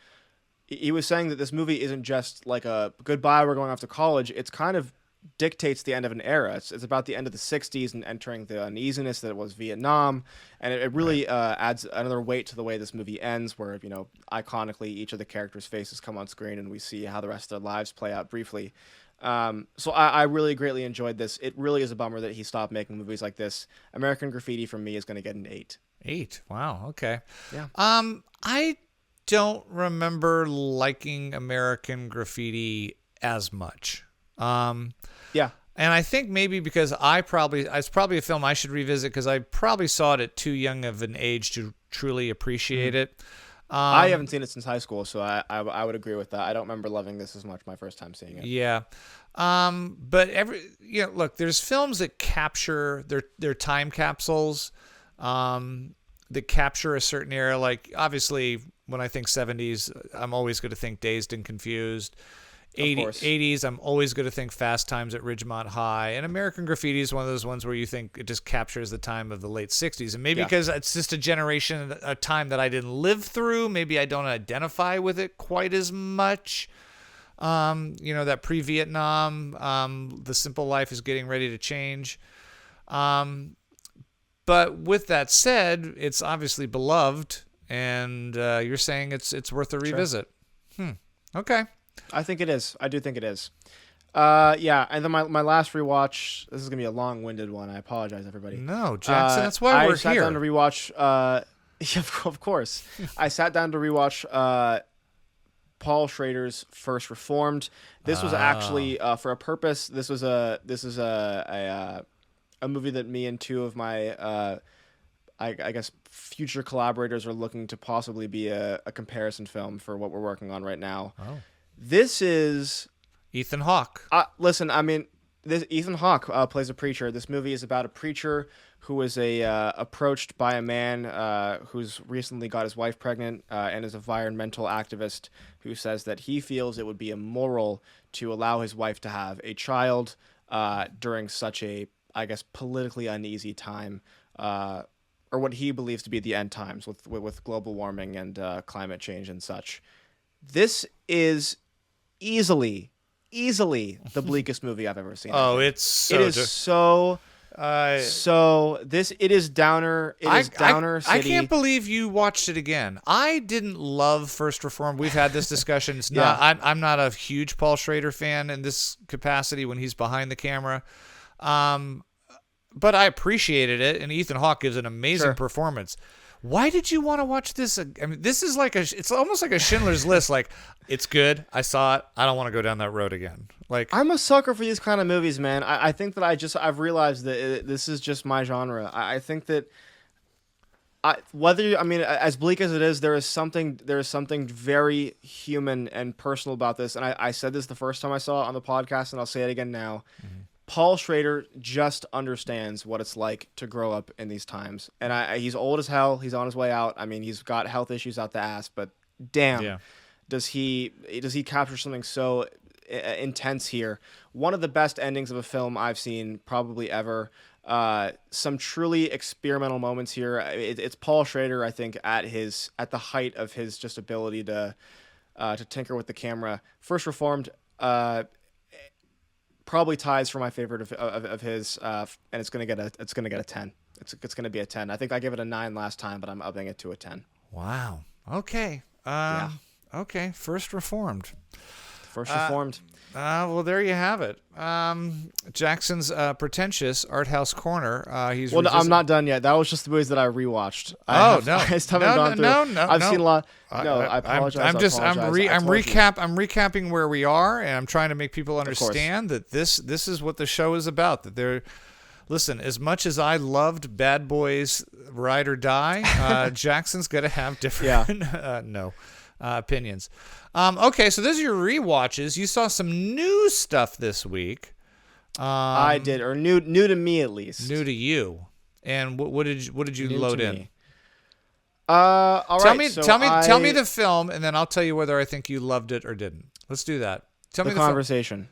he was saying that this movie isn't just like a goodbye, we're going off to college. It's kind of dictates the end of an era. It's about the end of the 60s and entering the uneasiness that was Vietnam. And it really adds another weight to the way this movie ends, where, you know, iconically each of the characters' faces come on screen and we see how the rest of their lives play out briefly. So I really greatly enjoyed this. It really is a bummer that he stopped making movies like this. American Graffiti for me is going to get an 8. 8. Wow. Okay. Yeah. I don't remember liking American Graffiti as much. Yeah. And I think maybe because it's probably a film I should revisit because I probably saw it at too young of an age to truly appreciate it. I haven't seen it since high school, so I would agree with that. I don't remember loving this as much my first time seeing it. Yeah. But look, there's films that capture their time capsules, that capture a certain era. Like obviously when I think 70s, I'm always going to think Dazed and Confused. 80s, I'm always going to think Fast Times at Ridgemont High. And American Graffiti is one of those ones where you think it just captures the time of the late 60s. And maybe because it's just a generation, a time that I didn't live through, maybe I don't identify with it quite as much. That pre-Vietnam, the simple life is getting ready to change. But with that said, it's obviously beloved. And you're saying it's worth a revisit. Sure. Okay. I think it is. I do think it is. And then my last rewatch. This is gonna be a long-winded one. I apologize, everybody. No, Jackson. That's why we're here. I sat down to rewatch. Of course, I sat down to rewatch Paul Schrader's First Reformed. This was actually for a purpose. This is a movie that me and two of my I guess future collaborators are looking to possibly be a comparison film for what we're working on right now. Oh. This is Ethan Hawke. Listen, I mean, Ethan Hawke plays a preacher. This movie is about a preacher who is approached by a man who's recently got his wife pregnant and is an environmental activist who says that he feels it would be immoral to allow his wife to have a child during such a, I guess, politically uneasy time, or what he believes to be the end times with global warming and climate change and such. This is easily the bleakest movie I've ever seen. Oh, it is so it is downer. It is downer city. I can't believe you watched it again. I didn't love First Reformed. We've had this discussion. It's not. I'm not a huge Paul Schrader fan in this capacity when he's behind the camera. But I appreciated it, and Ethan Hawke gives an amazing performance. Why did you want to watch this? I mean, this is it's almost like a Schindler's List. Like, it's good. I saw it. I don't want to go down that road again. Like, I'm a sucker for these kind of movies, man. I think that I've realized that this is just my genre. I think that as bleak as it is, there is something very human and personal about this. And I said this the first time I saw it on the podcast, and I'll say it again now. Mm-hmm. Paul Schrader just understands what it's like to grow up in these times. And he's old as hell. He's on his way out. I mean, he's got health issues out the ass, but damn, does he capture something so intense here. One of the best endings of a film I've seen probably ever. Some truly experimental moments here. It's Paul Schrader, I think, at the height of his just ability to tinker with the camera. First Reformed, probably ties for my favorite of his, and it's gonna get a 10. It's gonna be a 10. I think I gave it a 9 last time, but I'm upping it to a 10. Wow. Okay. Okay. First Reformed. Well, there you have it. Jackson's pretentious art house corner. I'm not done yet. That was just the movies that I rewatched. I seen a lot. I apologize. I'm recapping where we are, and I'm trying to make people understand that this is what the show is about. That listen, as much as I loved Bad Boys Ride or Die, Jackson's gonna have different opinions. Okay, so those are your rewatches. You saw some new stuff this week. I did, or new to me at least. New to you. And what did you load in? All right. Tell me the film, and then I'll tell you whether I think you loved it or didn't. Let's do that. Tell me the Conversation.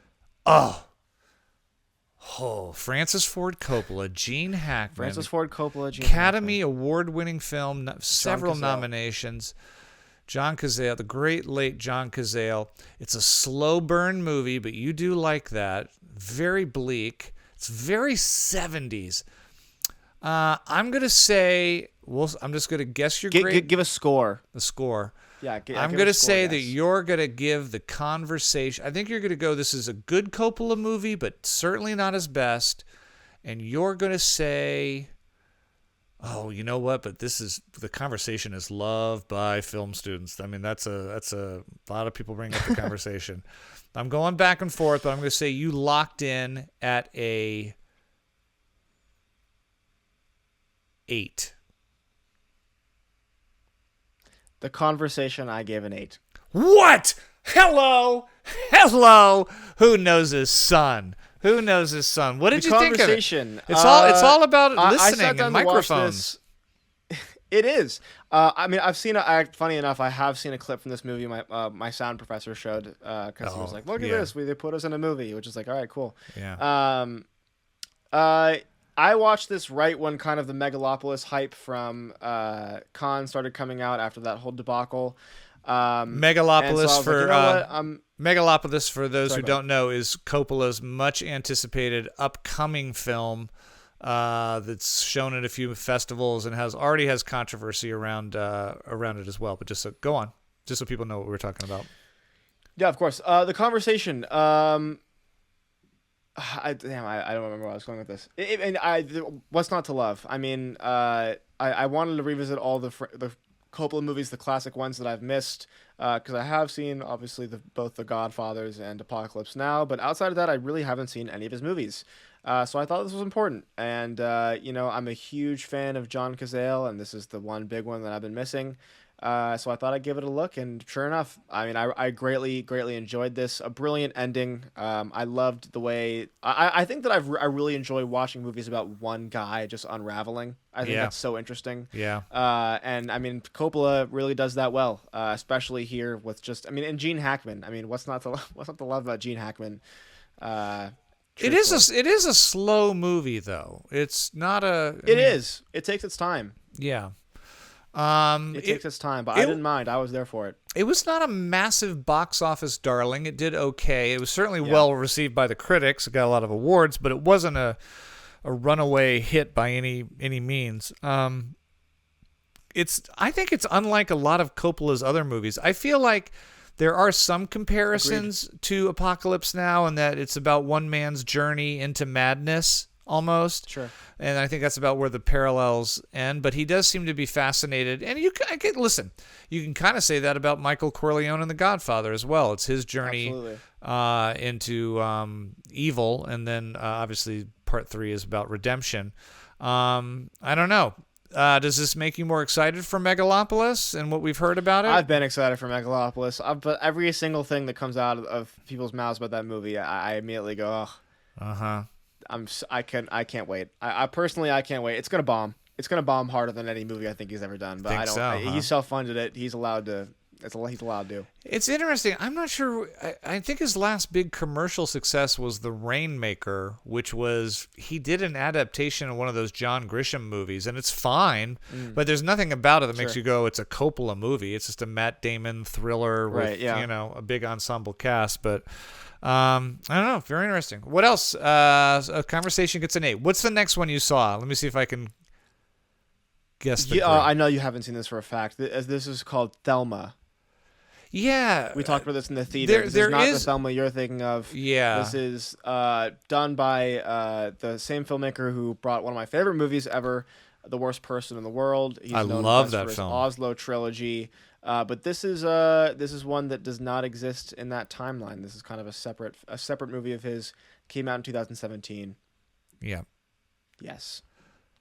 Francis Ford Coppola, Gene Hackman. Francis Ford Coppola, Gene Academy Hackman. Award-winning film, several nominations. John Cazale, the great late John Cazale. It's a slow burn movie, but you do like that. Very bleak. It's very 70s. I'm going to say, I'm just going to guess your grade. Give a score. The score. Yeah, I'm going to say that you're going to give The Conversation. I think you're going to go, this is a good Coppola movie, but certainly not his best. And you're going to say, oh, you know what? But The Conversation is loved by film students. I mean, that's a lot of people bring up The Conversation. I'm going back and forth, but I'm going to say you locked in at a 8. The Conversation, I gave an 8. What? Hello. Who knows his son? What did you think of it? It's all about listening and microphones. It is. I mean, I've seen. Funny enough, I have seen a clip from this movie. My sound professor showed because he was like, "Look at this! They put us in a movie," which is like, all right, cool. Yeah. I watched this right when kind of the Megalopolis hype from Khan started coming out after that whole debacle. Megalopolis Megalopolis, for those who don't know, is Coppola's much anticipated upcoming film that's shown at a few festivals and already has controversy around it as well. But go on, just so people know what we're talking about. Yeah, of course. The Conversation. I don't remember where I was going with this. What's not to love? I mean, I wanted to revisit all the Coppola movies, the classic ones that I've missed, because I have seen obviously both The Godfathers and Apocalypse Now, but outside of that, I really haven't seen any of his movies. So I thought this was important, and I'm a huge fan of John Cazale, and this is the one big one that I've been missing. So I thought I'd give it a look, and sure enough, I mean, I greatly enjoyed this. A brilliant ending. I loved the way I think that I really enjoy watching movies about one guy just unraveling. I think that's so interesting. Yeah. And I mean, Coppola really does that well, especially here with and Gene Hackman. I mean, what's not to love about Gene Hackman? It is a slow movie though. It's not a. It is. It takes its time. Yeah. It takes its time, but I didn't mind. I was there for it. It was not a massive box office darling. It did okay. It was certainly well received by the critics. It got a lot of awards, but it wasn't a runaway hit by any means. I think it's unlike a lot of Coppola's other movies. I feel like there are some comparisons to Apocalypse Now, in that it's about one man's journey into madness. Almost. Sure. And I think that's about where the parallels end. But he does seem to be fascinated. And you can kind of say that about Michael Corleone and The Godfather as well. It's his journey into evil. And then obviously part 3 is about redemption. I don't know. Does this make you more excited for Megalopolis and what we've heard about it? I've been excited for Megalopolis. But every single thing that comes out of people's mouths about that movie, I immediately go, oh. Uh-huh. I can't wait. I personally can't wait. It's gonna bomb. It's gonna bomb harder than any movie I think he's ever done. But he self-funded it. He's allowed to. He's allowed to. It's interesting. I'm not sure. I think his last big commercial success was The Rainmaker, which was he did an adaptation of one of those John Grisham movies, and it's fine. But there's nothing about it that makes you go, it's a Coppola movie. It's just a Matt Damon thriller with a big ensemble cast, but. I don't know. Very interesting. What else? A Conversation gets an 8. What's the next one you saw? Let me see if I can guess. I know you haven't seen this for a fact. This is called Thelma. Yeah. We talked about this in the theater. This is not the Thelma you're thinking of. Yeah. This is done by the same filmmaker who brought one of my favorite movies ever, The Worst Person in the World. He's known love for that his film. Oslo trilogy. But this is one that does not exist in that timeline. This is kind of a separate movie of his. Came out in 2017. Yeah. Yes.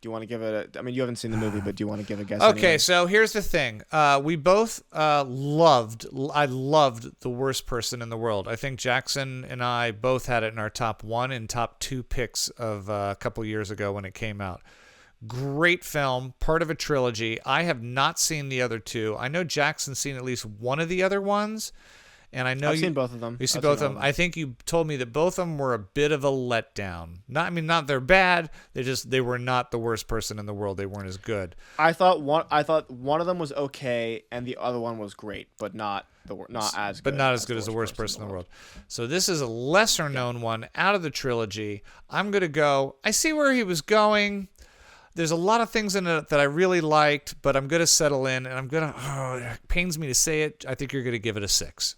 Do you want to give it you haven't seen the movie, but do you want to give a guess? Okay, anyway? So here's the thing. We both loved The Worst Person in the World. I think Jackson and I both had it in our top 1 and top 2 picks of a couple years ago when it came out. Great film, part of a trilogy. I have not seen the other 2. I know Jackson's seen at least one of the other ones, And I know I've seen both of them. You see both of them. I think you told me that both of them were a bit of a letdown. Not they're bad. They were not the worst person in the world. They weren't as good. I thought one of them was okay, and the other one was great, but not as good. But not as good as the worst person in the world. So this is a lesser known one out of the trilogy. I'm gonna go. I see where he was going. There's a lot of things in it that I really liked, but I'm gonna settle in, and it pains me to say it. I think you're gonna give it a 6.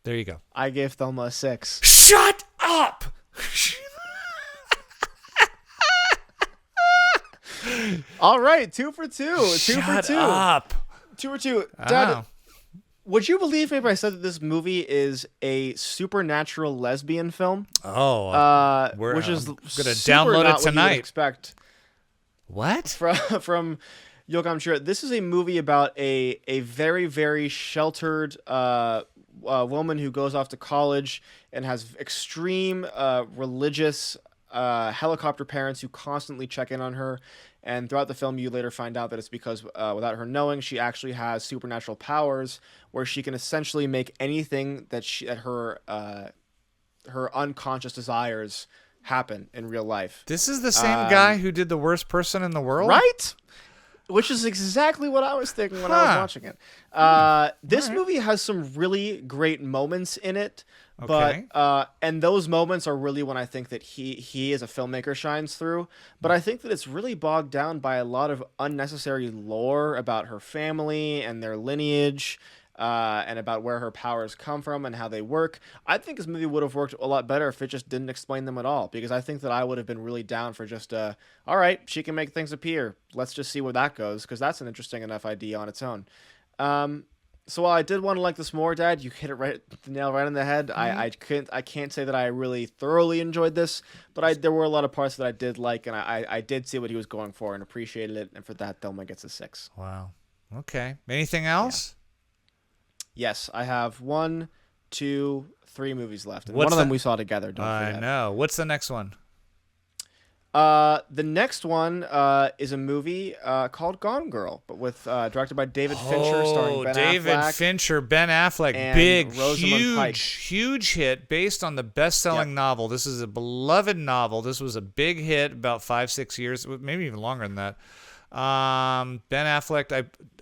There you go. I gave Thelma a 6. Shut up! All right, 2 for 2. Shut up. 2 for 2. Dad, would you believe me if I said that this movie is a supernatural lesbian film? Oh, which is gonna download it tonight. What you would expect. What? From Yocham Schur. This is a movie about a very, very sheltered woman who goes off to college and has extreme religious helicopter parents who constantly check in on her. And throughout the film, you later find out that it's because, without her knowing, she actually has supernatural powers where she can essentially make anything that her unconscious desires happen in real life. This is the same guy who did The Worst Person in the World? Right? Which is exactly what I was thinking when I was watching it. This movie has some really great moments in it. Okay. But and those moments are really when I think that he as a filmmaker shines through. But I think that it's really bogged down by a lot of unnecessary lore about her family and their lineage, and about where her powers come from and how they work. I think this movie would have worked a lot better if it just didn't explain them at all, because I think that I would have been really down for just all right, she can make things appear. Let's just see where that goes, because that's an interesting enough idea on its own. So while I did want to like this more, Dad, you hit it the nail right on the head. Mm-hmm. I can't say that I really thoroughly enjoyed this, but there were a lot of parts that I did like, and I did see what he was going for and appreciated it, and for that, Thelma gets a 6. Wow. Okay. Anything else? Yeah. Yes, I have 1, 2, 3 movies left, and one of them we saw together. Don't forget. I know. What's the next one? The next one is a movie called Gone Girl, but with directed by David Fincher, starring Ben David Affleck. Fincher, Ben Affleck, and big, Rosamund Pike. huge hit based on the best-selling novel. This is a beloved novel. This was a big hit about 5-6 years, maybe even longer than that. Ben Affleck,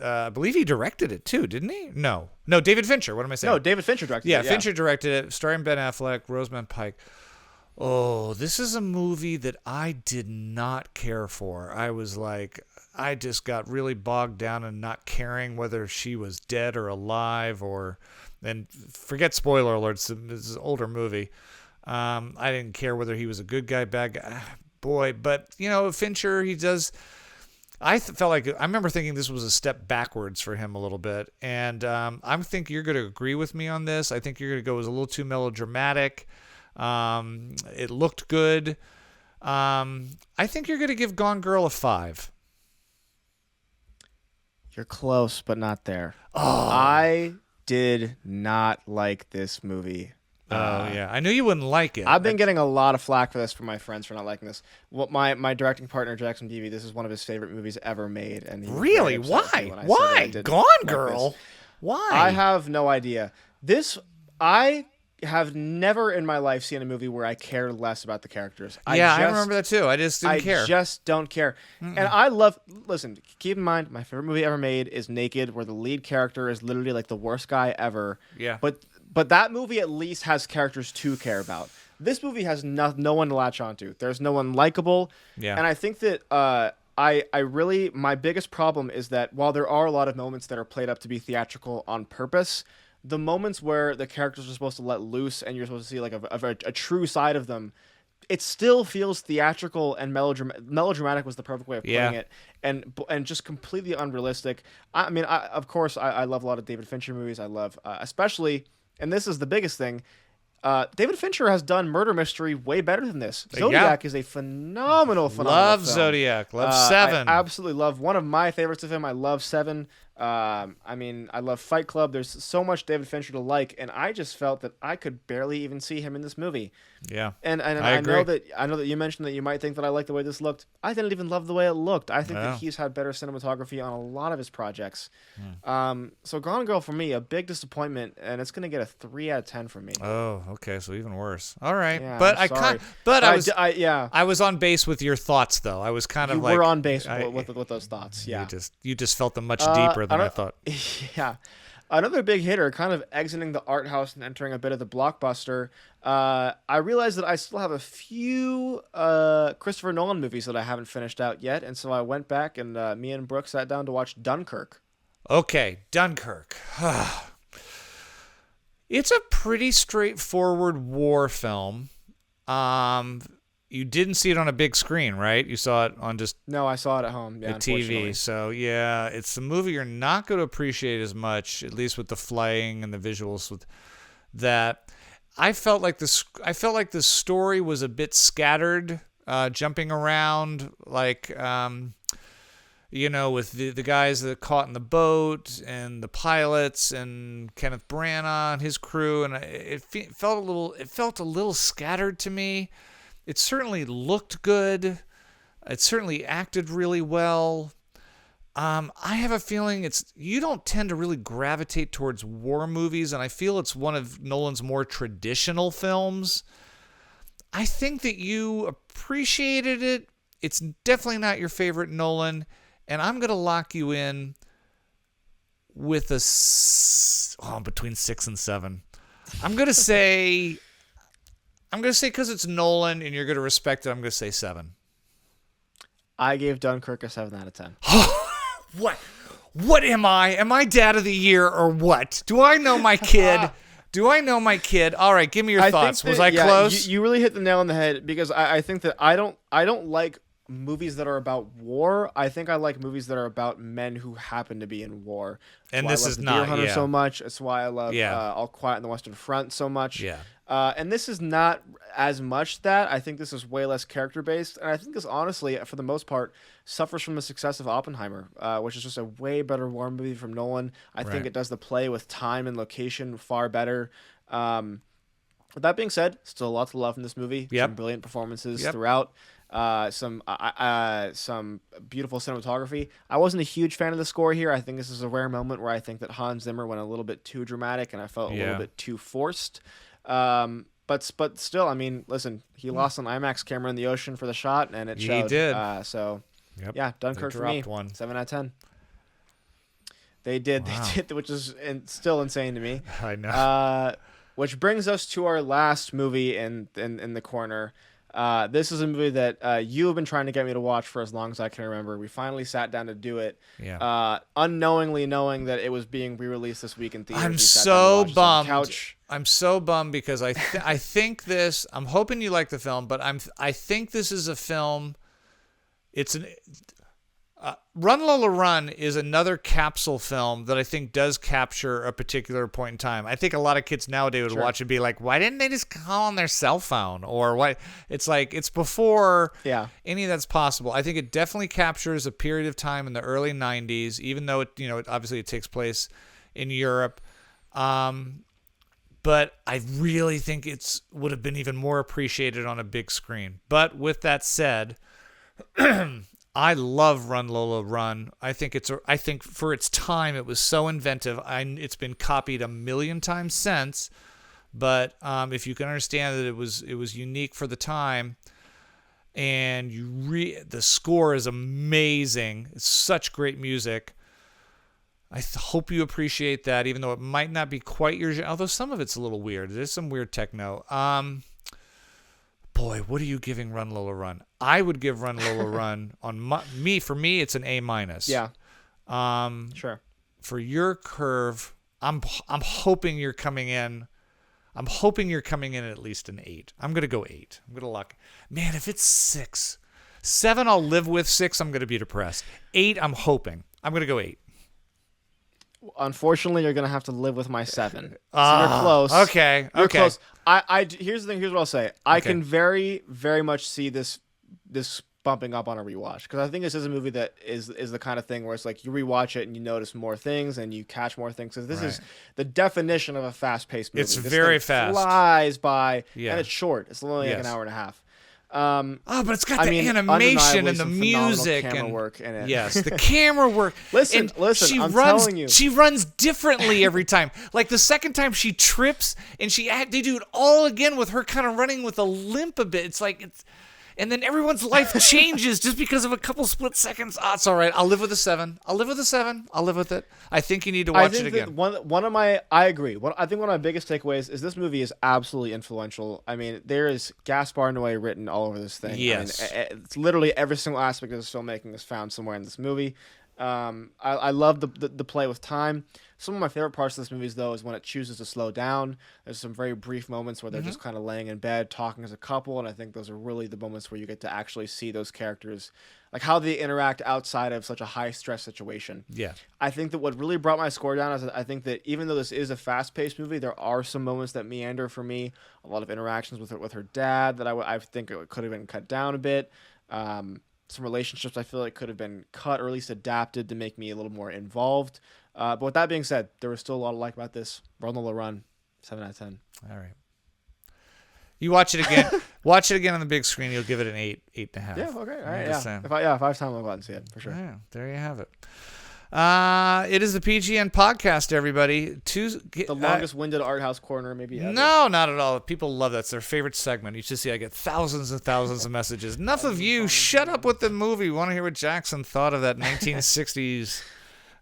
I believe he directed it too, didn't he? No, David Fincher. What am I saying? No, David Fincher directed it. Yeah, Fincher directed it, starring Ben Affleck, Rosamund Pike. Oh, this is a movie that I did not care for. I was like, I just got really bogged down in not caring whether she was dead or alive, and forget spoiler alerts. This is an older movie. I didn't care whether he was a good guy, bad guy. Boy, but Fincher, he does. I felt like I remember thinking this was a step backwards for him a little bit, and I think you're going to agree with me on this. I think you're going to go as a little too melodramatic. It looked good. I think you're going to give Gone Girl a 5. You're close, but not there. Oh. I did not like this movie. Yeah, I knew you wouldn't like it. I've been getting a lot of flack for this from my friends for not liking this. My directing partner Jackson Beebe, this is one of his favorite movies ever made, and really, why Gone Girl? Why? I have no idea. I have never in my life seen a movie where I cared less about the characters. I remember that too. I just didn't care. I just don't care. Mm-mm. And listen, keep in mind, my favorite movie ever made is Naked, where the lead character is literally like the worst guy ever. Yeah. But that movie at least has characters to care about. This movie has no one to latch onto. There's no one likable. Yeah. And I think that my biggest problem is that while there are a lot of moments that are played up to be theatrical on purpose, the moments where the characters are supposed to let loose and you're supposed to see like a true side of them, it still feels theatrical and melodramatic was the perfect way of putting it, and just completely unrealistic. I mean, of course, I love a lot of David Fincher movies. I love, especially, and this is the biggest thing, David Fincher has done murder mystery way better than this. Zodiac is a phenomenal love film. Zodiac. Love Seven. I absolutely love. One of my favorites of him. I love Seven. I mean, I love Fight Club. There's so much David Fincher to like, and I just felt that I could barely even see him in this movie. Yeah, and I know that you mentioned that you might think that I like the way this looked. I didn't even love the way it looked. I think that he's had better cinematography on a lot of his projects. So Gone Girl for me, a big disappointment, and it's gonna get a 3 out of 10 from me. Oh, okay, so even worse. All right, yeah, but I was on base with your thoughts though. I was kind of like we're on base with those thoughts. Yeah, you just felt them much deeper than I thought. Yeah. Another big hitter, kind of exiting the art house and entering a bit of the blockbuster. I realized that I still have a few Christopher Nolan movies that I haven't finished out yet, and so I went back and me and Brooke sat down to watch Dunkirk. Okay, Dunkirk. It's a pretty straightforward war film. You didn't see it on a big screen, right? You saw it on just... No, I saw it at home, the TV. So, yeah, it's a movie you're not going to appreciate as much, at least with the flying and the visuals with that. I felt like the story was a bit scattered, jumping around, like, with the guys that caught in the boat and the pilots and Kenneth Branagh and his crew, and it felt a little scattered to me. It certainly looked good. It certainly acted really well. I have a feeling you don't tend to really gravitate towards war movies, and I feel it's one of Nolan's more traditional films. I think that you appreciated it. It's definitely not your favorite Nolan, and I'm going to lock you in with between 6 and 7. I'm going to say because it's Nolan and you're going to respect it, I'm going to say 7. I gave Dunkirk a 7 out of 10. What? What am I? Am I dad of the year or what? Do I know my kid? All right, give me your thoughts. Was I close? You really hit the nail on the head, because I think that I don't like movies that are about war. I think I like movies that are about men who happen to be in war. And this is not. Deer Hunter so much. That's why I love All Quiet on the Western Front so much. Yeah. And this is not as much that. I think this is way less character-based. And I think this, honestly, for the most part, suffers from the success of Oppenheimer, which is just a way better war movie from Nolan. I think it does the play with time and location far better. With that being said, still a lot to love in this movie. Yep. Some brilliant performances throughout. Some beautiful cinematography. I wasn't a huge fan of the score here. I think this is a rare moment where I think that Hans Zimmer went a little bit too dramatic, and I felt a little bit too forced. But still, I mean, listen, he lost an IMAX camera in the ocean for the shot, and it showed. He did. Dunkirk for me. 7 out of 10. They did, which is still insane to me. I know. Which brings us to our last movie in the corner. This is a movie that you have been trying to get me to watch for as long as I can remember. We finally sat down to do it. Unknowingly knowing that it was being re-released this week in theaters. I'm so bummed. I'm so bummed because I think this. I'm hoping you like the film, but I think this is a film. It's an Run Lola Run is another capsule film that I think does capture a particular point in time. I think a lot of kids nowadays would watch it and be like, why didn't they just call on their cell phone? Or what? It's like, it's before any of that's possible. I think it definitely captures a period of time in the early 90s, even though it obviously it takes place in Europe. But I really think it's would have been even more appreciated on a big screen. But with that said, I love Run Lola Run. I think for its time it was so inventive. It's been copied a million times since, but if you can understand that it was unique for the time, and the score is amazing. It's such great music. I hope you appreciate that, even though it might not be quite your genre. Although some of it's a little weird. There's some weird techno. Boy, what are you giving Run Lola Run? I would give Run Lola Run for me, it's an A-. Yeah. Sure. For your curve, I'm hoping you're coming in. I'm hoping you're coming in at least an 8. I'm gonna go 8. I'm gonna lock. Man, if it's 6, 7, I'll live with. 6, I'm gonna be depressed. 8, I'm hoping. I'm gonna go 8. Unfortunately, you're gonna have to live with my 7. So you're close. Okay. You're close. Here's the thing. Here's what I'll say. I can very, very much see this bumping up on a rewatch, because I think this is a movie that is the kind of thing where it's like you rewatch it and you notice more things and you catch more things. Because this is the definition of a fast-paced movie. It's this very thing fast, flies by, and it's short. It's only like an hour and a half. But it's got the animation and the music camera and work in it. Yes, the camera work. Listen, I'm telling you. She runs differently every time. Like the second time she trips and they do it all again with her kind of running with a limp a bit. It's like and then everyone's life changes just because of a couple split seconds. It's all right. I'll live with a 7. I'll live with it. I think you need to watch it again. I agree. I think one of my biggest takeaways is this movie is absolutely influential. I mean, there is Gaspar Noé written all over this thing. Yes. I mean, it's literally every single aspect of this filmmaking is found somewhere in this movie. I love the play with time. Some of my favorite parts of this movie, though, is when it chooses to slow down. There's some very brief moments where they're just kind of laying in bed talking as a couple, and I think those are really the moments where you get to actually see those characters, like how they interact outside of such a high-stress situation. Yeah. I think that what really brought my score down is I think that even though this is a fast-paced movie, there are some moments that meander for me. A lot of interactions with her dad that I think it could have been cut down a bit. Some relationships I feel like could have been cut or at least adapted to make me a little more involved. But with that being said, there was still a lot to like about this. Ronald the Run, 7 out of 10. All right. You watch it again. Watch it again on the big screen. You'll give it an 8, 8.5. Yeah, okay. All right, yeah. If I have time, I'll go out and see it, for sure. Yeah, there you have it. It is the PGN podcast, everybody. The longest-winded art house corner maybe ever. No, not at all. People love that. It's their favorite segment. You should see I get thousands and thousands of messages. Enough of you. Shut up with the movie. We want to hear what Jackson thought of that 1960s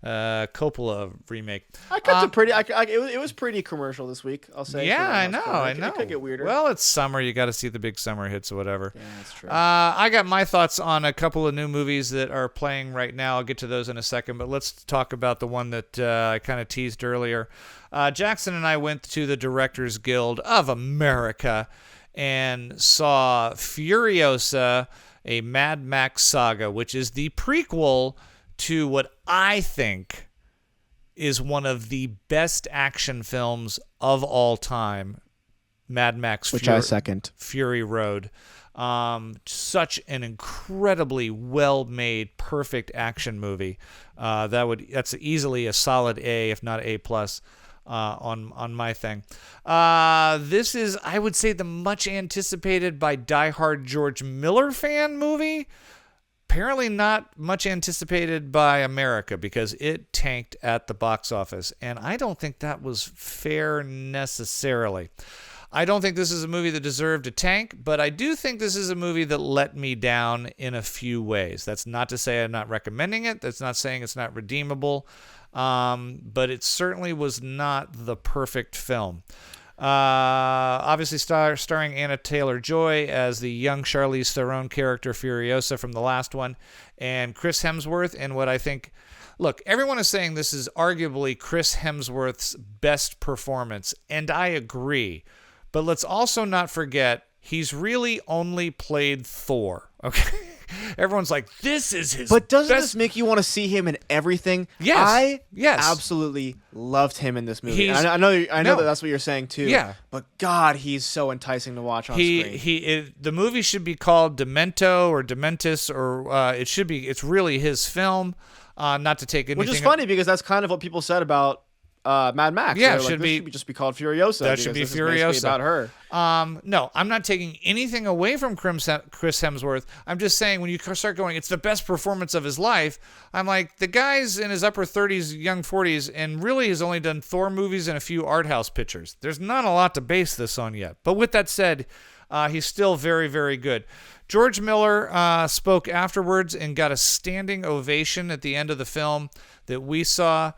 Coppola remake. I kept it pretty. It was pretty commercial this week, I'll say. Yeah, I know. It could get weirder. Well, it's summer. You got to see the big summer hits or whatever. Yeah, that's true. I got my thoughts on a couple of new movies that are playing right now. I'll get to those in a second, but let's talk about the one that I kind of teased earlier. Jackson and I went to the Directors Guild of America and saw Furiosa, a Mad Max saga, which is the prequel to what I think is one of the best action films of all time, Mad Max which I second. Fury Road. Such an incredibly well-made, perfect action movie. That's easily a solid A, if not A+, on my thing. This is, I would say, the much anticipated by diehard George Miller fan movie. Apparently not much anticipated by America because it tanked at the box office. And I don't think that was fair necessarily. I don't think this is a movie that deserved a tank, but I do think this is a movie that let me down in a few ways. That's not to say I'm not recommending it. That's not saying it's not redeemable. But it certainly was not the perfect film. Obviously starring Anna Taylor-Joy as the young Charlize Theron character Furiosa from the last one, and Chris Hemsworth in what I think... Look, everyone is saying this is arguably Chris Hemsworth's best performance, and I agree. But let's also not forget, he's really only played Thor, okay? Everyone's like, this is his But doesn't best... this make you want to see him in everything? Yes. I absolutely loved him in this movie. I know that that's what you're saying too. Yeah. But God, he's so enticing to watch on screen. The movie should be called Demento or Dementis, or it's really his film, not to take anything... Which is funny because that's kind of what people said about Mad Max. Yeah, this should just be called Furiosa. That should be Furiosa. About her. No, I'm not taking anything away from Chris Hemsworth. I'm just saying when you start going, it's the best performance of his life. I'm like, the guy's in his upper 30s, young 40s, and really has only done Thor movies and a few art house pictures. There's not a lot to base this on yet. But with that said, he's still very, very good. George Miller spoke afterwards and got a standing ovation at the end of the film that we saw.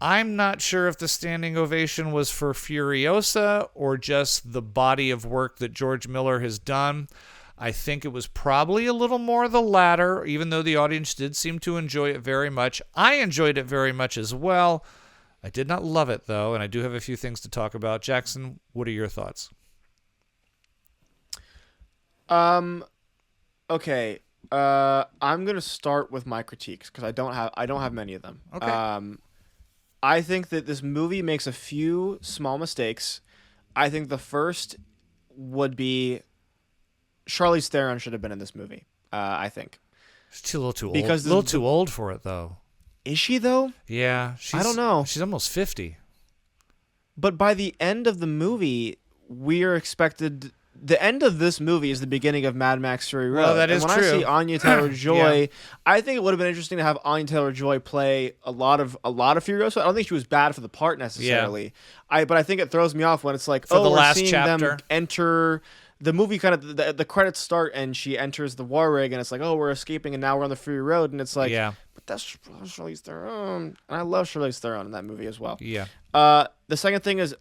I'm not sure if the standing ovation was for Furiosa or just the body of work that George Miller has done. I think it was probably a little more the latter, even though the audience did seem to enjoy it very much. I enjoyed it very much as well. I did not love it, though, and I do have a few things to talk about. Jackson, what are your thoughts? Okay. I'm gonna start with my critiques because I don't have many of them. Okay. I think that this movie makes a few small mistakes. I think the first would be Charlize Theron should have been in this movie. I think. She's a little too old. Too old for it, though. Is she, though? Yeah. I don't know. She's almost 50. But by the end of the movie, we are expected... The end of this movie is the beginning of Mad Max Fury Road. Well, that is true. When I see Anya Taylor-Joy, I think it would have been interesting to have Anya Taylor-Joy play a lot of Furiosa. I don't think she was bad for the part necessarily. But I think it throws me off when it's like, we're seeing them enter... The movie kind of the credits start and she enters the war rig and it's like, oh, we're escaping and now we're on the Fury Road, and it's like, but that's Charlize Theron, and I love Charlize Theron in that movie as well. Yeah. The second thing is,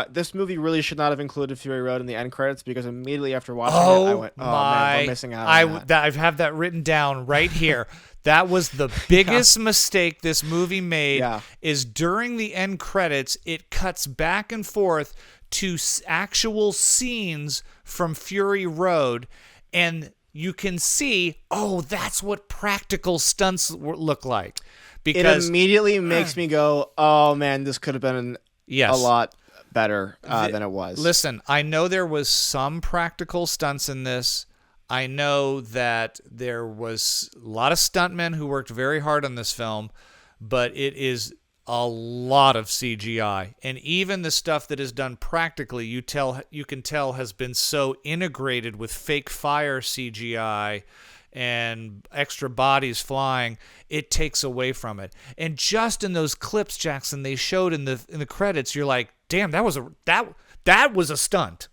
this movie really should not have included Fury Road in the end credits, because immediately after watching it, I went, man, we're missing out on that. I have that written down right here. That was the biggest mistake this movie made. Is during the end credits, it cuts back and forth to actual scenes from Fury Road, and you can see, that's what practical stunts look like. Because it immediately makes me go, oh man, this could have been a lot better than it was. Listen, I know there was some practical stunts in this. I know that there was a lot of stuntmen who worked very hard on this film, but it is a lot of CGI, and even the stuff that is done practically, you can tell has been so integrated with fake fire CGI and extra bodies flying, it takes away from it. And just in those clips, Jackson, they showed in the credits, you're like, damn, that was a stunt.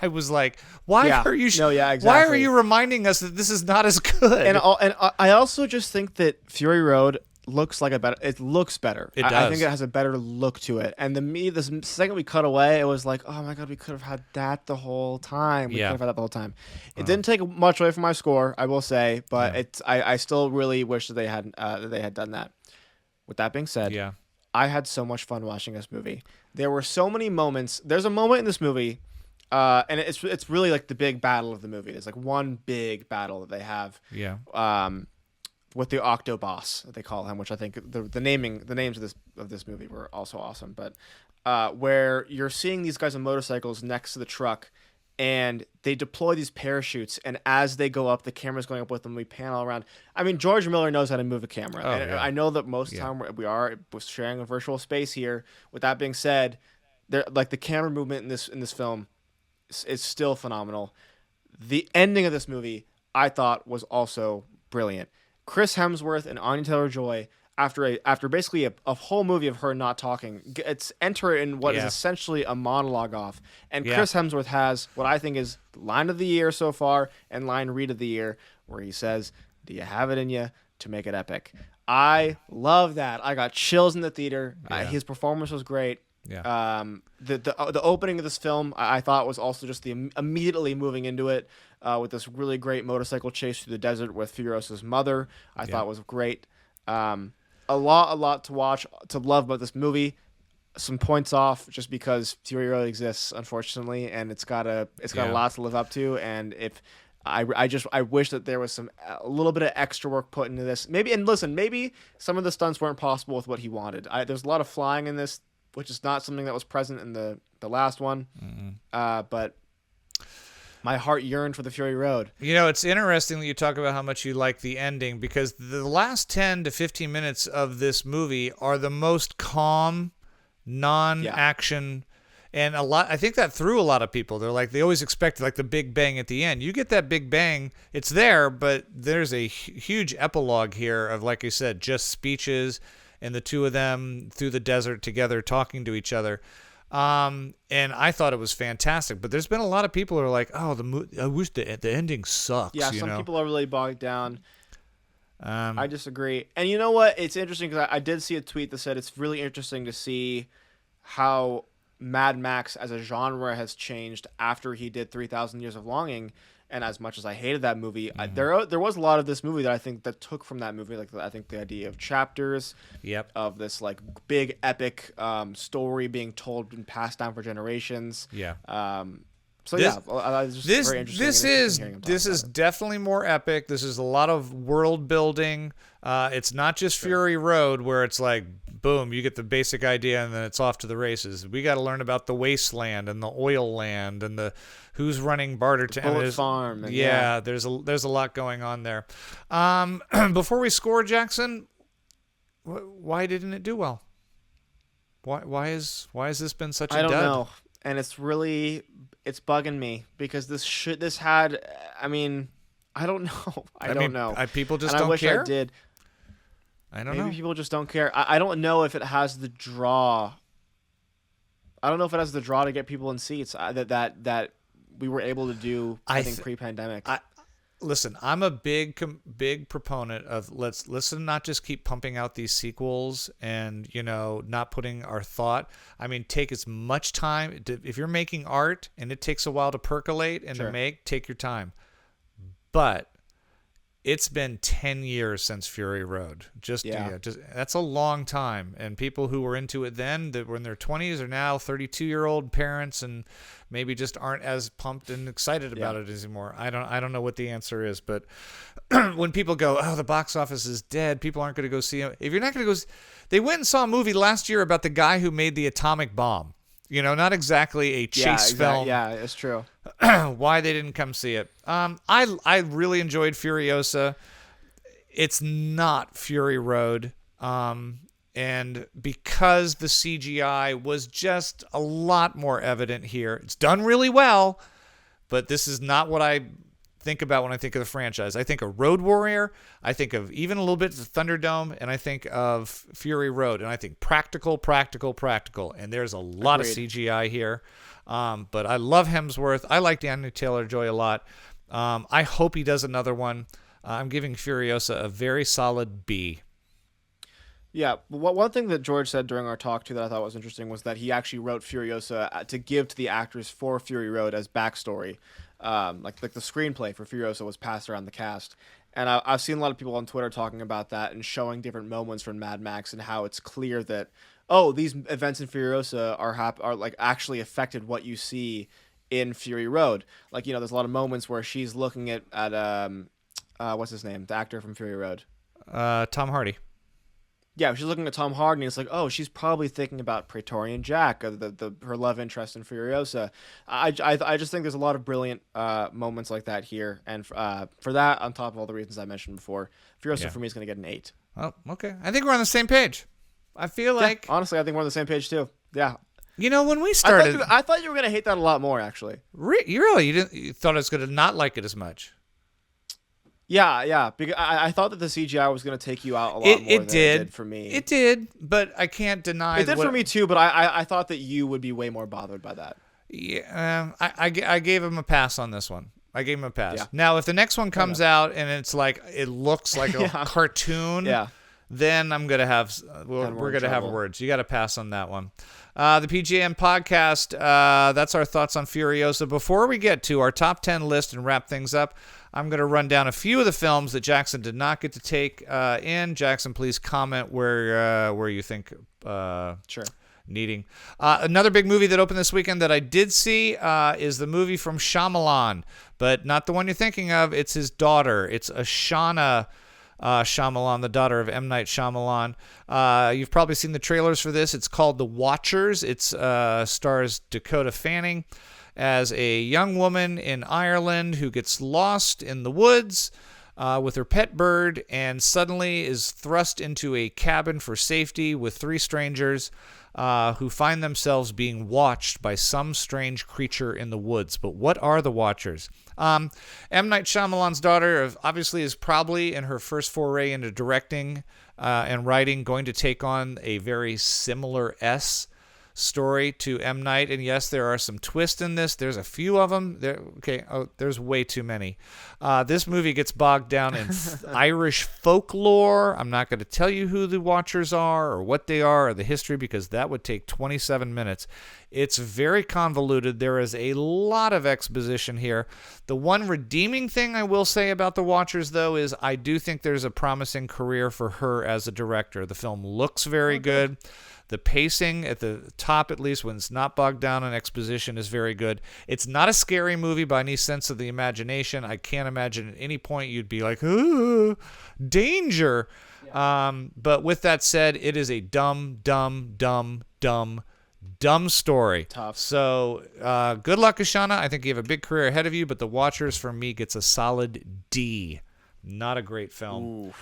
I was like, why are you? Exactly. Why are you reminding us that this is not as good? And I also just think that Fury Road looks better. It does. I think it has a better look to it. And the second we cut away, it was like, oh my god, we could have had that the whole time. It didn't take much away from my score, I will say, but I still really wish that they had done that. With that being said, I had so much fun watching this movie. There were so many moments. There's a moment in this movie, and it's really like the big battle of the movie. There's like one big battle that they have. With the Octoboss, they call him, which I think the names of this movie were also awesome. But where you're seeing these guys on motorcycles next to the truck, and they deploy these parachutes, and as they go up, the camera's going up with them. We pan all around. I mean, George Miller knows how to move a camera. I know that most of the time we are sharing a virtual space here. With that being said, like the camera movement in this film is still phenomenal. The ending of this movie, I thought, was also brilliant. Chris Hemsworth and Anya Taylor-Joy, after basically a whole movie of her not talking, enter in what is essentially a monologue off. And Chris Hemsworth has what I think is line of the year so far and line read of the year, where he says, "Do you have it in you to make it epic?" I love that. I got chills in the theater. His performance was great. The opening of this film, I thought, was also just the immediately moving into it. With this really great motorcycle chase through the desert with Furiousa's mother, I thought was great. A lot to watch, to love about this movie. Some points off just because Fury Road exists, unfortunately, and it's got a lot to live up to. And if I wish that there was a little bit of extra work put into this. Maybe some of the stunts weren't possible with what he wanted. There's a lot of flying in this, which is not something that was present in the last one. But my heart yearned for the Fury Road. You know, it's interesting that you talk about how much you like the ending, because the last 10 to 15 minutes of this movie are the most calm, non-action, and I think that threw a lot of people. They're like, they always expect like the big bang at the end. You get that big bang, it's there, but there's a huge epilogue here of, like I said, just speeches and the two of them through the desert together talking to each other. And I thought it was fantastic, but there's been a lot of people who are like, I wish the ending sucks. Yeah, some people are really bogged down. I disagree. And you know what? It's interesting because I did see a tweet that said it's really interesting to see how Mad Max as a genre has changed after he did 3,000 Years of Longing. And as much as I hated that movie, there was a lot of this movie that I think that took from that movie. Like, I think the idea of chapters, of this like big epic story being told and passed down for generations. Very interesting. This is definitely more epic. This is a lot of world building. It's not just Fury Road where it's like boom, you get the basic idea, and then it's off to the races. We got to learn about the wasteland and the oil land and the who's running Bartertown. Bullet Farm. And there's a lot going on there. Before we score, Jackson, why didn't it do well? Why has this been such a dud? I don't know, and it's bugging me because this had. I mean, I don't know. I don't know. People just and don't care. I wish I did. I don't know. Maybe people just don't care. I don't know if it has the draw. I don't know if it has the draw to get people in seats that we were able to do. I think pre-pandemic. Listen, I'm a big proponent of let's not just keep pumping out these sequels and not putting our thought. I mean, take as much time if you're making art and it takes a while to percolate and to make. Take your time, but it's been 10 years since Fury Road. Just that's a long time. And people who were into it then, that were in their 20s, are now 32-year-old parents and maybe just aren't as pumped and excited about it anymore. I don't know what the answer is, but when people go, "Oh, the box office is dead," people aren't going to go see it. If you're not going to go, they went and saw a movie last year about the guy who made the atomic bomb. Not exactly a chase film. Yeah, it's true. Why they didn't come see it. I really enjoyed Furiosa. It's not Fury Road. And because the CGI was just a lot more evident here, it's done really well, but this is not what I think about when I think of the franchise. I think of Road Warrior, I think of even a little bit of Thunderdome, and I think of Fury Road, and I think practical, and there's a lot of CGI here. But I love Hemsworth. I like Anya Taylor-Joy a lot. I hope he does another one. I'm giving Furiosa a very solid B. Yeah, one thing that George said during our talk, too, that I thought was interesting was that he actually wrote Furiosa to give to the actors for Fury Road as backstory. Like the screenplay for Furiosa was passed around the cast. And I've seen a lot of people on Twitter talking about that and showing different moments from Mad Max and how it's clear that, these events in Furiosa are like actually affected what you see in Fury Road. Like, there's a lot of moments where she's looking at what's his name? The actor from Fury Road. Tom Hardy. Yeah, she's looking at Tom Hardy, and it's like, she's probably thinking about Praetorian Jack, her love interest in Furiosa. I just think there's a lot of brilliant moments like that here, and for that, on top of all the reasons I mentioned before, Furiosa for me is going to get an 8. Oh, okay. I think we're on the same page. I feel like... honestly, I think we're on the same page, too. Yeah. When we started... I thought you were going to hate that a lot more, actually. You thought I was going to not like it as much? Yeah, because I thought that the CGI was going to take you out a lot more than it did for me. It did, but I can't deny it did for me too. But I thought that you would be way more bothered by that. Yeah, I gave him a pass on this one. I gave him a pass. Yeah. Now, if the next one comes out and it's like it looks like a cartoon, then I'm gonna have we're gonna have words. You got to pass on that one. The PGM podcast. That's our thoughts on Furiosa. Before we get to our top 10 list and wrap things up, I'm going to run down a few of the films that Jackson did not get to take in. Jackson, please comment where you think needing. Another big movie that opened this weekend that I did see is the movie from Shyamalan, but not the one you're thinking of. It's his daughter. It's Ashana Shyamalan, the daughter of M. Night Shyamalan. You've probably seen the trailers for this. It's called The Watchers. It stars Dakota Fanning as a young woman in Ireland who gets lost in the woods with her pet bird and suddenly is thrust into a cabin for safety with 3 strangers who find themselves being watched by some strange creature in the woods. But what are the Watchers? M. Night Shyamalan's daughter obviously is probably in her first foray into directing and writing going to take on a very similar story to M. Night, and yes, there are some twists in this. There's a few of them. There's way too many. This movie gets bogged down in Irish folklore. I'm not going to tell you who the Watchers are or what they are or the history because that would take 27 minutes. It's very convoluted. There is a lot of exposition here. The one redeeming thing I will say about the Watchers, though, is I do think there's a promising career for her as a director. The film looks very good. The pacing at the top, at least when it's not bogged down in exposition, is very good. It's not a scary movie by any sense of the imagination. I can't imagine at any point you'd be like, ooh, danger. But with that said, it is a dumb story. Tough. So good luck, Ashana. I think you have a big career ahead of you, but The Watchers for me gets a solid D. Not a great film.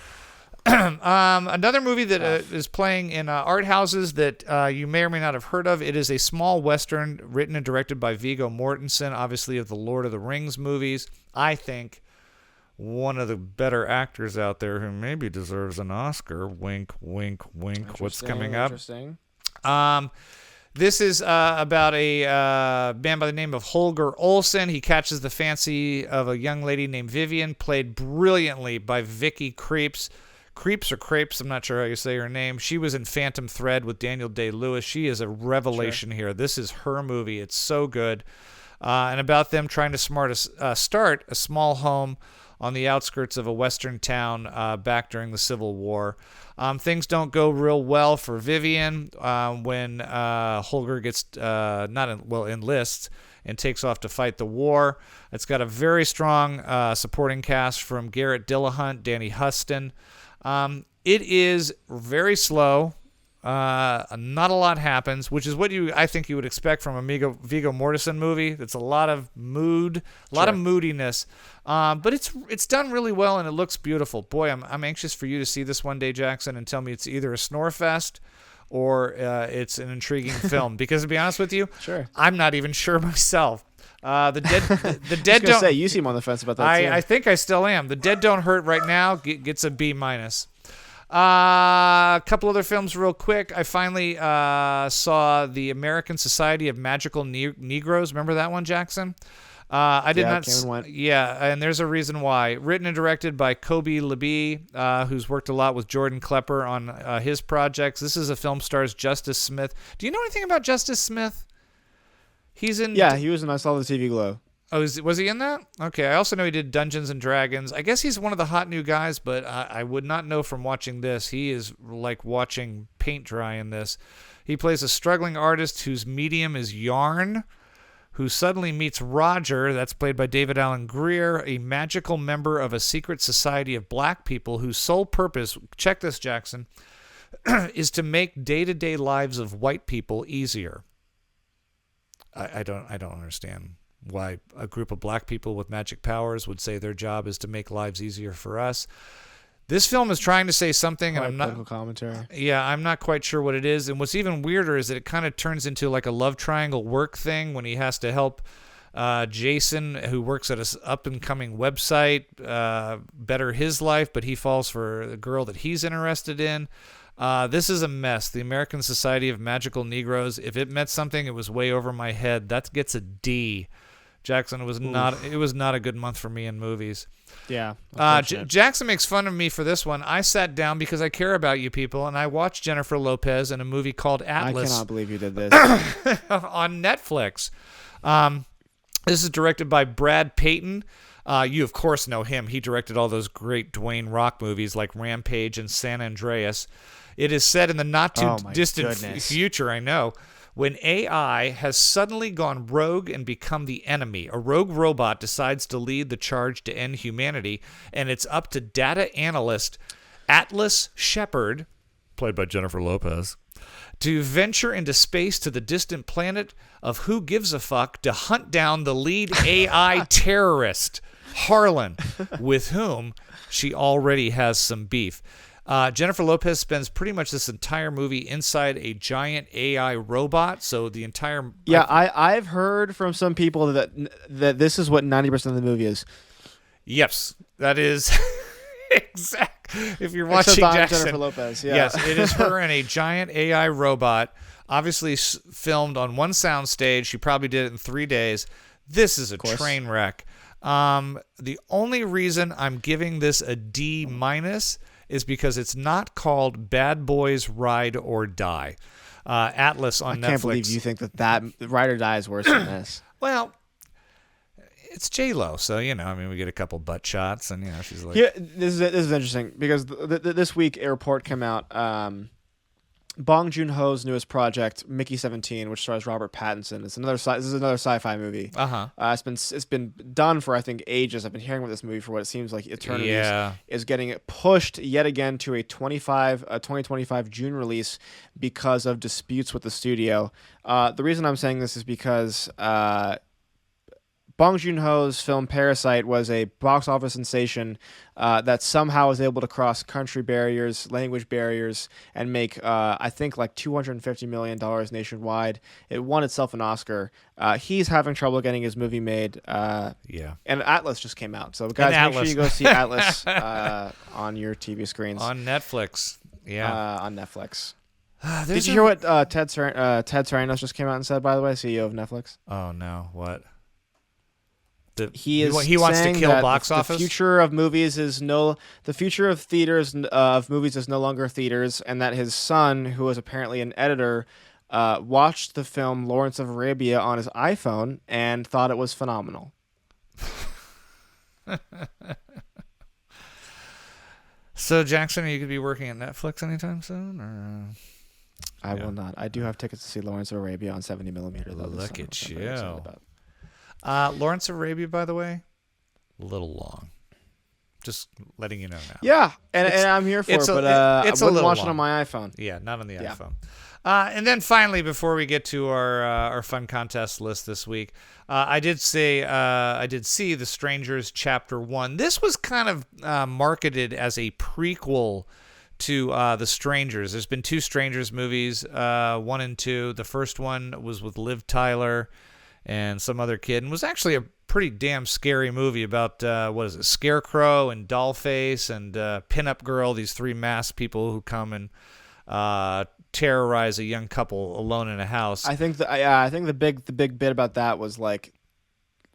Another movie that is playing in art houses that you may or may not have heard of. It is a small Western written and directed by Viggo Mortensen, obviously of the Lord of the Rings movies. I think one of the better actors out there who maybe deserves an Oscar. Wink, wink, wink. What's coming up? Interesting. This is about a man by the name of Holger Olsen. He catches the fancy of a young lady named Vivian, played brilliantly by Vicky Krieps. Creeps or Crepes, I'm not sure how you say her name. She was in Phantom Thread with Daniel Day-Lewis. She is a revelation here. This is her movie. It's so good. And about them trying to start a small home on the outskirts of a western town back during the Civil War. Things don't go real well for Vivian when Holger gets enlists and takes off to fight the war. It's got a very strong supporting cast from Garrett Dillahunt, Danny Huston. It is very slow. Not a lot happens, which is what I think you would expect from a Viggo Mortensen movie. It's a lot of mood, a lot of moodiness, but it's done really well and it looks beautiful. Boy, I'm anxious for you to see this one day, Jackson, and tell me it's either a snore fest or it's an intriguing film. Because to be honest with you, I'm not even sure myself. The dead don't. Say, you seem on the fence about that too. I think I still am. The Dead Don't Hurt right now gets a B-. A couple other films real quick. I finally saw the American Society of Magical Negroes. Remember that one, Jackson? I did not. Yeah, and there's a reason why. Written and directed by Kobe Lebee, who's worked a lot with Jordan Klepper on his projects. This is a film stars Justice Smith. Do you know anything about Justice Smith? He's in. Yeah, he was in I Saw the TV Glow. Oh, was he in that? Okay, I also know he did Dungeons and Dragons. I guess he's one of the hot new guys, but I would not know from watching this. He is like watching paint dry in this. He plays a struggling artist whose medium is yarn, who suddenly meets Roger, that's played by David Alan Grier, a magical member of a secret society of black people whose sole purpose, check this, Jackson, is to make day-to-day lives of white people easier. I don't understand why a group of black people with magic powers would say their job is to make lives easier for us. This film is trying to say something, and I'm not. Commentary. Yeah, I'm not quite sure what it is. And what's even weirder is that it kind of turns into like a love triangle work thing when he has to help Jason, who works at a up and coming website, better his life, but he falls for a girl that he's interested in. This is a mess. The American Society of Magical Negroes. If it meant something, it was way over my head. That gets a D. Jackson, it was not a good month for me in movies. Yeah. Jackson makes fun of me for this one. I sat down because I care about you people, and I watched Jennifer Lopez in a movie called Atlas. I cannot believe you did this. On Netflix. This is directed by Brad Payton. You, of course, know him. He directed all those great Dwayne Rock movies like Rampage and San Andreas. It is set in the not-too-distant future, I know, when AI has suddenly gone rogue and become the enemy. A rogue robot decides to lead the charge to end humanity, and it's up to data analyst Atlas Shepard, played by Jennifer Lopez, to venture into space to the distant planet of Who Gives a Fuck to hunt down the lead AI terrorist, Harlan, with whom she already has some beef. Jennifer Lopez spends pretty much this entire movie inside a giant AI robot. So the entire I've heard from some people that this is what 90% of the movie is. Yes, that is exact. If you're watching Jackson, Jennifer Lopez, yes, it is her and a giant AI robot. Obviously filmed on one sound stage. She probably did it in 3 days. This is a train wreck. The only reason I'm giving this a D- is because it's not called Bad Boys Ride or Die. Atlas on Netflix. I can't believe you think that Ride or Die is worse than this. Well, it's J-Lo, so, we get a couple butt shots, and, she's like... Yeah, this is interesting, because this week a report came out Bong Joon-ho's newest project, Mickey 17, which stars Robert Pattinson. This is another sci-fi movie. It's been done for, I think, ages. I've been hearing about this movie for what it seems like eternity. Is getting pushed yet again to a 2025 June release because of disputes with the studio. The reason I'm saying this is because Bong Joon-ho's film Parasite was a box office sensation that somehow was able to cross country barriers, language barriers, and make, I think, like $250 million nationwide. It won itself an Oscar. He's having trouble getting his movie made. And Atlas just came out. So, guys, make sure you go see Atlas on your TV screens. On Netflix. On Netflix. Did you hear what Ted Sarandos just came out and said, by the way, CEO of Netflix? Oh, no. What? He wants to kill box office. The future of movies is the future of theaters of movies is no longer theaters, and that his son, who is apparently an editor, watched the film Lawrence of Arabia on his iPhone and thought it was phenomenal. So, Jackson, are you going to be working at Netflix anytime soon? Or? I will not. I do have tickets to see Lawrence of Arabia on 70mm. Look at you. Lawrence of Arabia, by the way, a little long. Just letting you know now. Yeah, and I'm here for it, but I wouldn't watch it on my iPhone. Yeah, not on the iPhone. And then finally, before we get to our fun contest list this week, I did see The Strangers Chapter 1. This was kind of marketed as a prequel to The Strangers. There's been 2 Strangers movies, 1 and 2. The first one was with Liv Tyler and some other kid, and was actually a pretty damn scary movie about, Scarecrow and Dollface and Pinup Girl, these 3 masked people who come and terrorize a young couple alone in a house. I think the big bit about that was like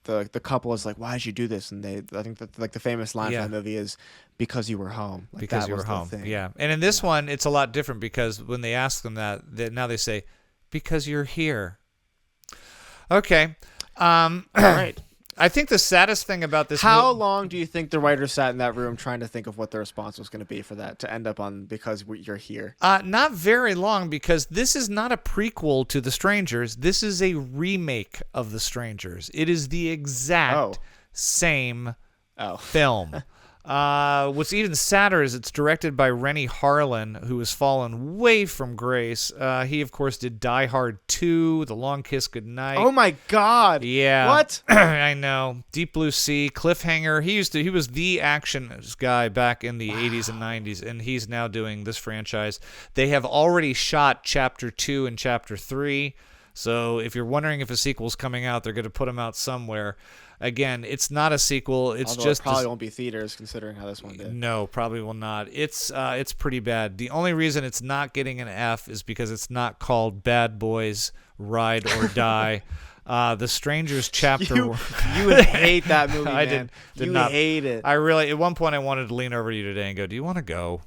the couple is like, why did you do this? And I think that like the famous line from that movie is, because you were home. Like, because you were home. Yeah. And in this one, it's a lot different, because when they ask them that, now they say, because you're here. Okay. All right. I think the saddest thing about this How long do you think the writers sat in that room trying to think of what the response was going to be for that to end up on because you're here? Not very long, because this is not a prequel to The Strangers. This is a remake of The Strangers. It is the exact same film. What's even sadder is it's directed by Rennie Harlin, who has fallen way from grace. He, of course, did Die Hard 2, The Long Kiss Goodnight. Oh, my God. Yeah. What? I know. Deep Blue Sea, Cliffhanger. He was the action guy back in the 80s and 90s, and he's now doing this franchise. They have already shot Chapter 2 and Chapter 3, so if you're wondering if a sequel's coming out, they're going to put them out somewhere. Again, it's not a sequel. It's Although just it probably won't be theaters, considering how this one did. No, probably will not. It's pretty bad. The only reason it's not getting an F is because it's not called Bad Boys Ride or Die. The Strangers Chapter. You would hate that movie, man. I did you not hate it. I really, at one point, I wanted to lean over to you today and go, "Do you want to go?"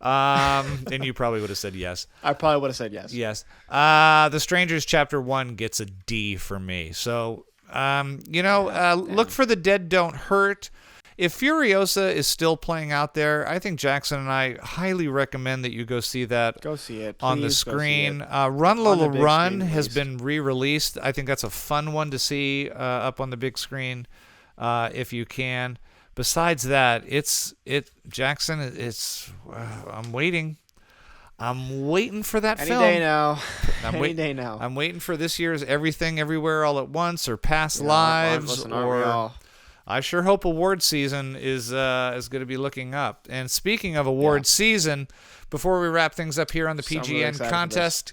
And you probably would have said yes. I probably would have said yes. Yes. The Strangers Chapter 1 gets a D for me. So. Look for The Dead Don't Hurt. If Furiosa is still playing out there, I think Jackson and I highly recommend that you go see that. Go see it. On the screen. Run Lola Run has been re-released. I think that's a fun one to see up on the big screen if you can. Besides that, Jackson, I'm waiting. I'm waiting for that film. Any day now. I'm waiting for this year's Everything Everywhere All at Once or Past Lives. I sure hope award season is going to be looking up. And speaking of award season, before we wrap things up here on the PGN contest,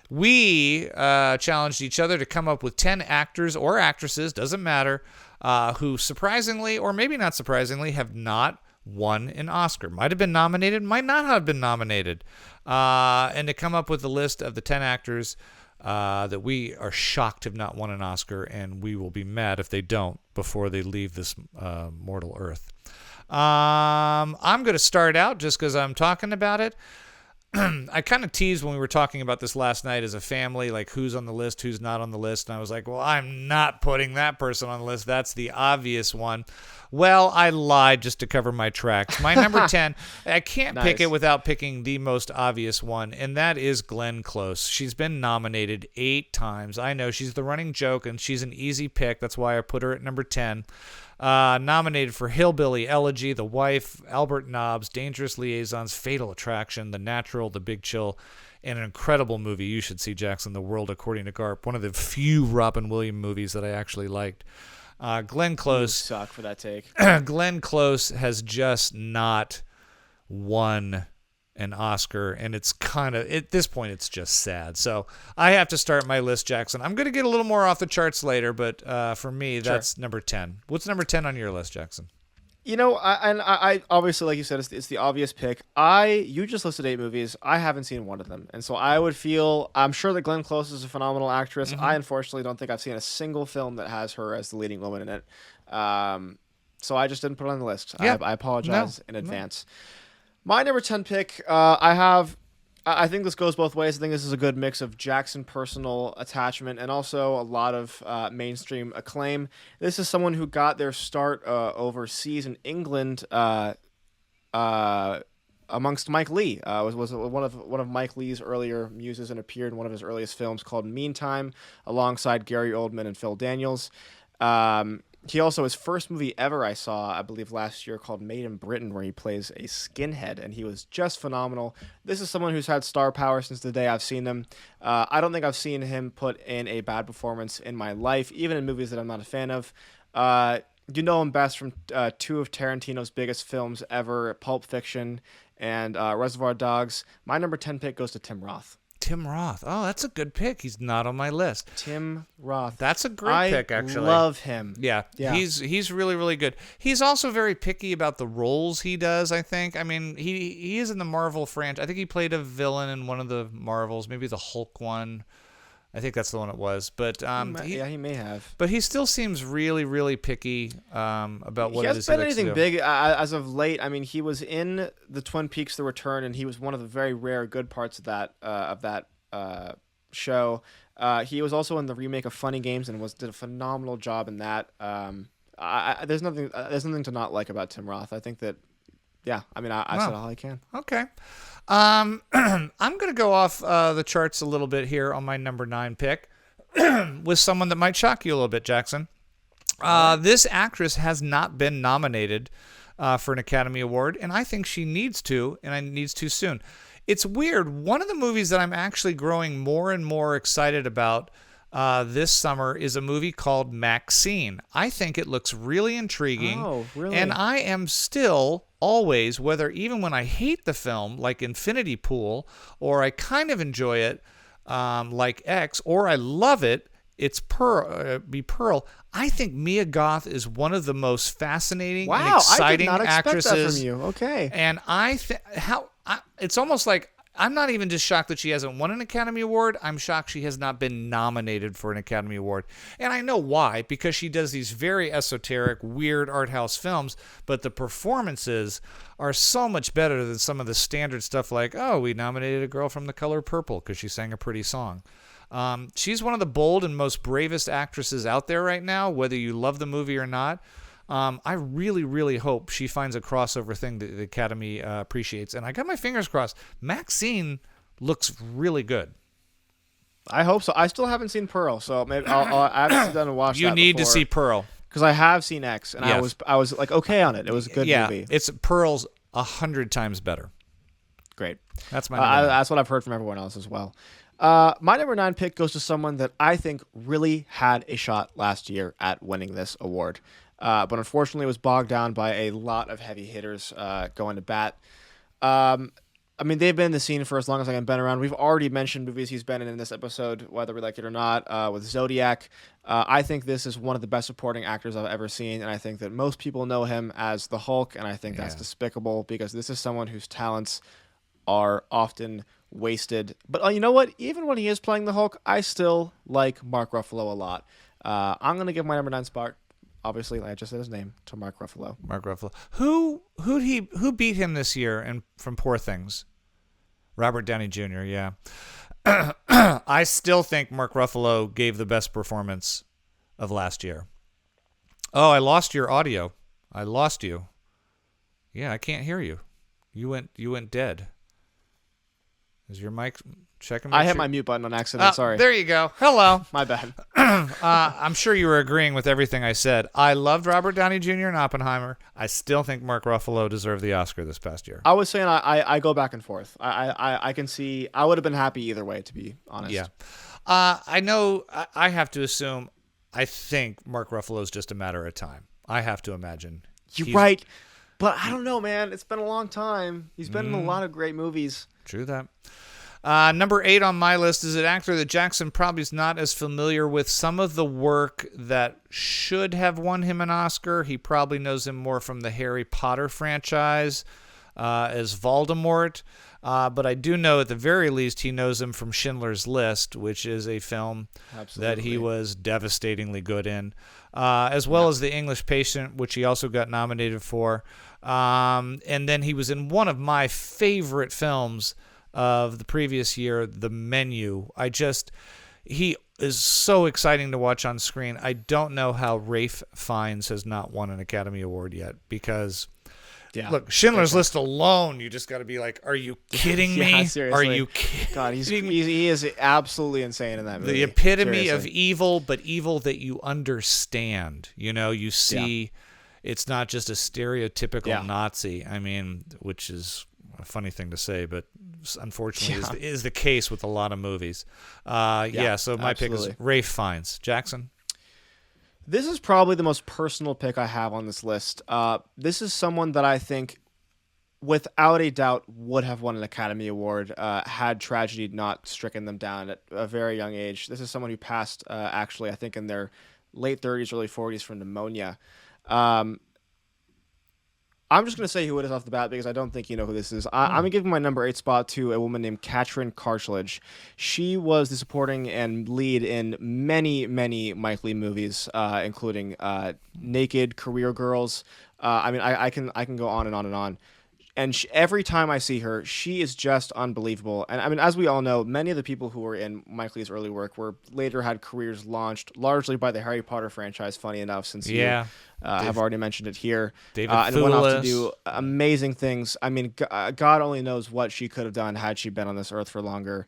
we challenged each other to come up with 10 actors or actresses, doesn't matter, who surprisingly or maybe not surprisingly have not won an Oscar. Might have been nominated, might not have been nominated. And to come up with a list of the 10 actors that we are shocked have not won an Oscar, and we will be mad if they don't before they leave this mortal earth. I'm going to start out just because I'm talking about it. I kind of teased when we were talking about this last night as a family, like who's on the list, who's not on the list. And I was like, well, I'm not putting that person on the list. That's the obvious one. Well, I lied just to cover my tracks. My number 10, I can't pick it without picking the most obvious one, and that is Glenn Close. She's been nominated 8 times. I know she's the running joke, and she's an easy pick. That's why I put her at number 10. Nominated for Hillbilly Elegy, The Wife, Albert Nobbs, Dangerous Liaisons, Fatal Attraction, The Natural, The Big Chill, and an incredible movie you should see, Jackson, The World According to Garp, one of the few Robin Williams movies that I actually liked. Glenn Close. You suck for that take. Glenn Close has just not won an Oscar, and it's kind of, at this point, it's just sad. So I have to start my list, Jackson. I'm going to get a little more off the charts later, but for me, that's number 10. What's number 10 on your list, Jackson? You know, I obviously, like you said, it's the obvious pick. You just listed 8 movies. I haven't seen one of them. And so I would feel, I'm sure that Glenn Close is a phenomenal actress. I unfortunately don't think I've seen a single film that has her as the leading woman in it. So I just didn't put it on the list. Yeah. I apologize in advance. My number 10 pick, I think this goes both ways. I think this is a good mix of Jackson personal attachment and also a lot of mainstream acclaim. This is someone who got their start overseas in England amongst Mike Leigh. Was one of Mike Leigh's earlier muses and appeared in one of his earliest films called Meantime alongside Gary Oldman and Phil Daniels. He also, his first movie ever I saw, I believe last year, called Made in Britain, where he plays a skinhead, and he was just phenomenal. This is someone who's had star power since the day I've seen him. I don't think I've seen him put in a bad performance in my life, even in movies that I'm not a fan of. You know him best from 2 of Tarantino's biggest films ever, Pulp Fiction and Reservoir Dogs. My number 10 pick goes to Tim Roth. Tim Roth. Oh, that's a good pick. He's not on my list. Tim Roth. That's a great pick, actually. I love him. Yeah. He's really, really good. He's also very picky about the roles he does, I think. I mean, he is in the Marvel franchise. I think he played a villain in one of the Marvels, maybe the Hulk one. I think that's the one it was. But he may have. But he still seems really, really picky about what it is he likes to do. He hasn't been anything big as of late. I mean, he was in the Twin Peaks: The Return, and he was one of the very rare good parts of that show. He was also in the remake of Funny Games and did a phenomenal job in that. There's nothing to not like about Tim Roth. I think that. Yeah, I mean, I said all I can. Okay. I'm going to go off the charts a little bit here on my number 9 pick with someone that might shock you a little bit, Jackson. This actress has not been nominated for an Academy Award, and I think she needs to, and I needs to soon. It's weird. One of the movies that I'm actually growing more and more excited about this summer is a movie called Maxine. I think it looks really intriguing. Oh, really? And I am still always, whether even when I hate the film, like Infinity Pool, or I kind of enjoy it, like X, or I love it, it's Pearl. I think Mia Goth is one of the most fascinating and exciting actresses. Wow, I did not expect that from you. Okay. And it's almost like I'm not even just shocked that she hasn't won an Academy Award. I'm shocked she has not been nominated for an Academy Award. And I know why, because she does these very esoteric, weird art house films, but the performances are so much better than some of the standard stuff like, oh, we nominated a girl from The Color Purple because she sang a pretty song. She's one of the bold and most bravest actresses out there right now, whether you love the movie or not. I really, really hope she finds a crossover thing that the Academy appreciates. And I got my fingers crossed. Maxine looks really good. I hope so. I still haven't seen Pearl, so maybe I'll have to sit down and watch that. You need to see Pearl. Because I have seen X, and yes. I was like okay on it. It was a good movie. It's Pearl's 100 times better. Great. That's my that's what I've heard from everyone else as well. My number 9 pick goes to someone that I think really had a shot last year at winning this award. But unfortunately was bogged down by a lot of heavy hitters going to bat. I mean, they've been in the scene for as long as I've been around. We've already mentioned movies he's been in this episode, whether we like it or not, with Zodiac. I think this is one of the best supporting actors I've ever seen, and I think that most people know him as the Hulk, and I think that's despicable because this is someone whose talents are often wasted. But you know what? Even when he is playing the Hulk, I still like Mark Ruffalo a lot. I'm going to give my number 9 spot, obviously, like I just said his name, to Mark Ruffalo. Mark Ruffalo. Who beat him this year from Poor Things? Robert Downey Jr., yeah. I still think Mark Ruffalo gave the best performance of last year. Oh, I lost your audio. I lost you. Yeah, I can't hear you. You went dead. Is your mic checking? I hit my mute button on accident. Sorry. There you go. Hello. My bad. I'm sure you were agreeing with everything I said. I loved Robert Downey Jr. in Oppenheimer. I still think Mark Ruffalo deserved the Oscar this past year. I was saying I go back and forth. I can see I would have been happy either way, to be honest. Yeah. I know I have to assume I think Mark Ruffalo is just a matter of time. I have to imagine. You're right. But I don't know, man. It's been a long time. He's been in a lot of great movies. True that. Number 8 on my list is an actor that Jackson probably is not as familiar with. Some of the work that should have won him an Oscar. He probably knows him more from the Harry Potter franchise as Voldemort. But I do know at the very least he knows him from Schindler's List, which is a film that he was devastatingly good in, as well as The English Patient, which he also got nominated for. And then he was in one of my favorite films of the previous year, The Menu. He is so exciting to watch on screen. I don't know how Ralph Fiennes has not won an Academy Award yet, because look, Schindler's List alone, you just got to be like, are you kidding me? Yeah, seriously. Are you kidding? God, he is absolutely insane in that movie. The epitome of evil, but evil that you understand. You see, it's not just a stereotypical Nazi. I mean, which is a funny thing to say, but unfortunately is the case with a lot of movies. So my pick is Ralph Fiennes. Jackson? This is probably the most personal pick I have on this list. This is someone that I think, without a doubt, would have won an Academy Award had tragedy not stricken them down at a very young age. This is someone who passed, actually, I think in their late 30s, early 40s from pneumonia. I'm just going to say who it is off the bat because I don't think you know who this is. I'm going to give my number 8 spot to a woman named Katrin Cartledge. She was the supporting and lead in many, many Mike Leigh movies, including Naked, Career Girls. I can go on and on and on. And every time I see her, she is just unbelievable. And I mean, as we all know, many of the people who were in Mike Leigh's early work later had careers launched largely by the Harry Potter franchise, funny enough, since you have already mentioned it here. David and went off to do amazing things. I mean, God only knows what she could have done had she been on this earth for longer.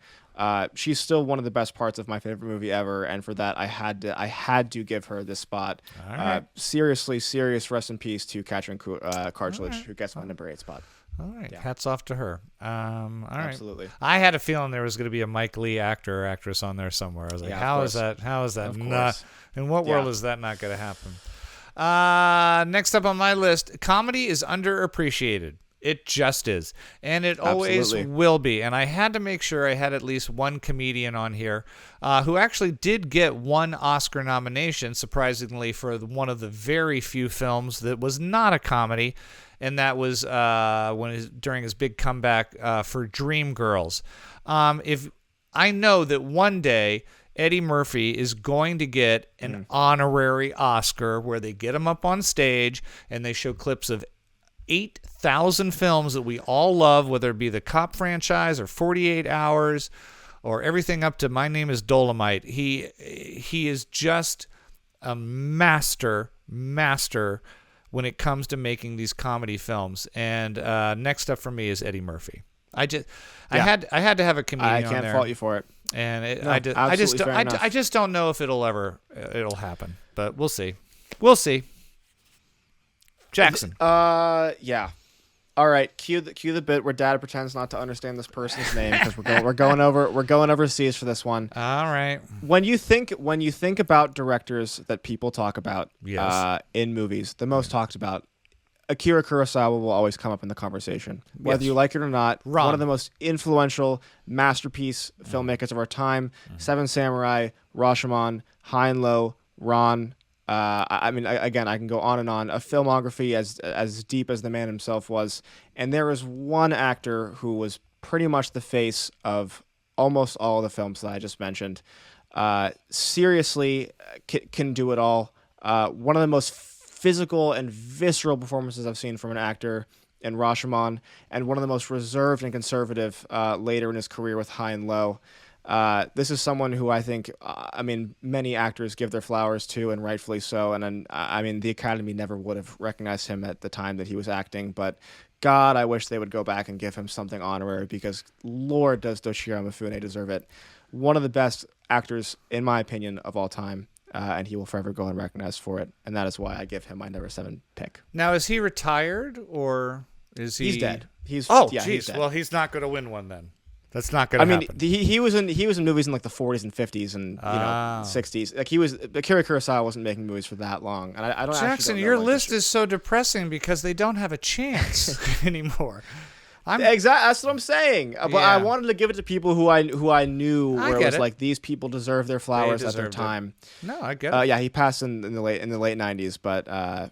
She's still one of the best parts of my favorite movie ever, and for that, I had to give her this spot. Right. Seriously, serious rest in peace to Katrin Cartledge, who gets my number 8 spot. All right, hats off to her. All right, absolutely. I had a feeling there was going to be a Mike Leigh actor or actress on there somewhere. I was like, how is that? How is that not? In what world is that not going to happen? Next up on my list, comedy is underappreciated. It just is. And it always will be. And I had to make sure I had at least one comedian on here who actually did get one Oscar nomination, surprisingly, for one of the very few films that was not a comedy. And that was during his big comeback for Dreamgirls. If I know that one day Eddie Murphy is going to get an honorary Oscar where they get him up on stage and they show clips of 8,000 films that we all love, whether it be the Cop franchise or 48 Hours or everything up to My Name is Dolomite. He is just a master when it comes to making these comedy films. And next up for me is Eddie Murphy. I had to have a comedian on there. I can't fault you for it. And I just don't know if it'll happen, but we'll see. Jackson. Yeah. All right. Cue the bit where Dad pretends not to understand this person's name because we're going overseas for this one. All right. When you think about directors that people talk about in movies, the most talked about, Akira Kurosawa will always come up in the conversation, whether you like it or not. Wrong. One of the most influential masterpiece filmmakers of our time. Seven Samurai, Rashomon, High and Low, Ron. I can go on and on. A filmography as deep as the man himself was. And there is one actor who was pretty much the face of almost all of the films that I just mentioned. Seriously, can do it all. One of the most physical and visceral performances I've seen from an actor in Rashomon, and one of the most reserved and conservative later in his career with High and Low. This is someone who I think, many actors give their flowers to, and rightfully so. And the Academy never would have recognized him at the time that he was acting. But God, I wish they would go back and give him something honorary, because Lord, does Toshiro Mifune deserve it. One of the best actors, in my opinion, of all time. And he will forever go unrecognized for it. And that is why I give him my number 7 pick. Now, is he retired, or is he? He's dead. He's dead. Well, he's not going to win one then. That's not going to happen. He was in movies in like the 40s and 50s and 60s. Like Akira Kurosawa wasn't making movies for that long. And I don't. Jackson, your list is so depressing because they don't have a chance anymore. Exactly. That's what I'm saying. But I wanted to give it to people who I knew, where it was like, these people deserve their flowers at their time. No, I get it. He passed in the late 90s, but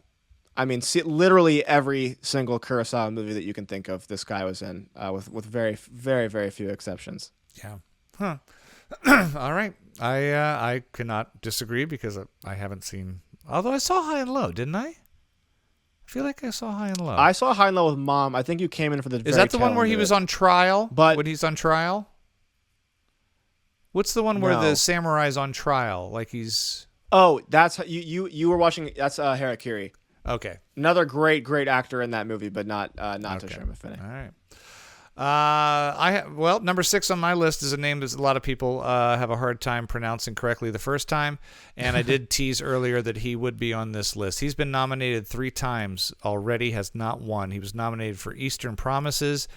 literally every single Kurosawa movie that you can think of, this guy was in, with very, very, very few exceptions. Yeah. Huh. All right. I cannot disagree because I haven't seen. Although I saw High and Low, didn't I? I feel like I saw High and Low. I saw High and Low with Mom. I think you came in for the. Is that the one where he was on trial? But when he's on trial. What's the one where the samurai's on trial? Like he's. Oh, that's you were watching. That's Harakiri. Okay. Another great actor in that movie, but not Toshiro Mifune. All right. Number 6 on my list is a name that a lot of people have a hard time pronouncing correctly the first time, and I did tease earlier that he would be on this list. He's been nominated 3 times already, has not won. He was nominated for Eastern Promises,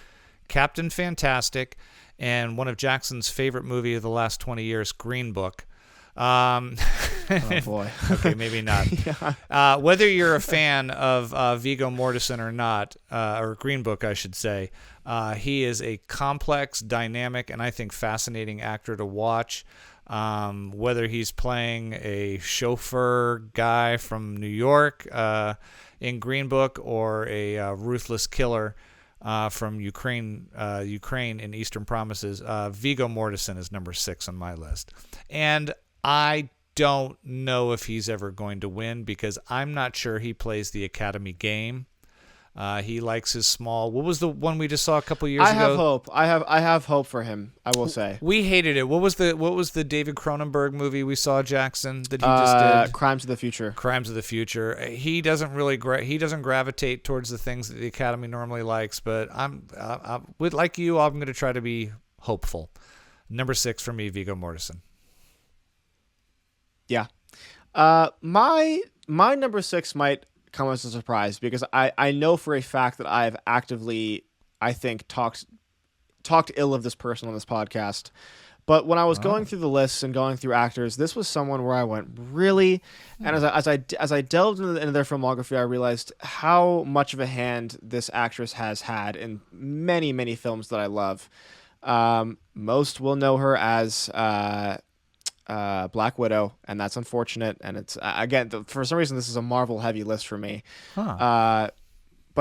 Captain Fantastic, and one of Jackson's favorite movie of the last 20 years, Green Book. Oh boy. Okay, maybe not. Yeah. Whether you're a fan of Viggo Mortensen or not, or Green Book, I should say, he is a complex, dynamic, and I think fascinating actor to watch. Whether he's playing a chauffeur guy from New York in Green Book, or a ruthless killer from Ukraine in Eastern Promises, Viggo Mortensen is number 6 on my list. And I don't know if he's ever going to win, because I'm not sure he plays the Academy game. He likes his small. What was the one we just saw a couple years ago? I have hope. I have hope for him, I will say. We hated it. What was the David Cronenberg movie we saw, Jackson, that he just did? Crimes of the Future. Crimes of the Future. He doesn't really gravitate towards the things that the Academy normally likes, but I'm like you, I'm going to try to be hopeful. Number 6 for me, Viggo Mortensen. Yeah. My number 6 might come as a surprise, because I know for a fact that I've actively, I think, talked ill of this person on this podcast. But when I was going through the lists and going through actors, this was someone where I went, really? And as I delved into their filmography, I realized how much of a hand this actress has had in many, many films that I love. Most will know her as Black Widow, and that's unfortunate. And it's again, for some reason, this is a Marvel heavy list for me. But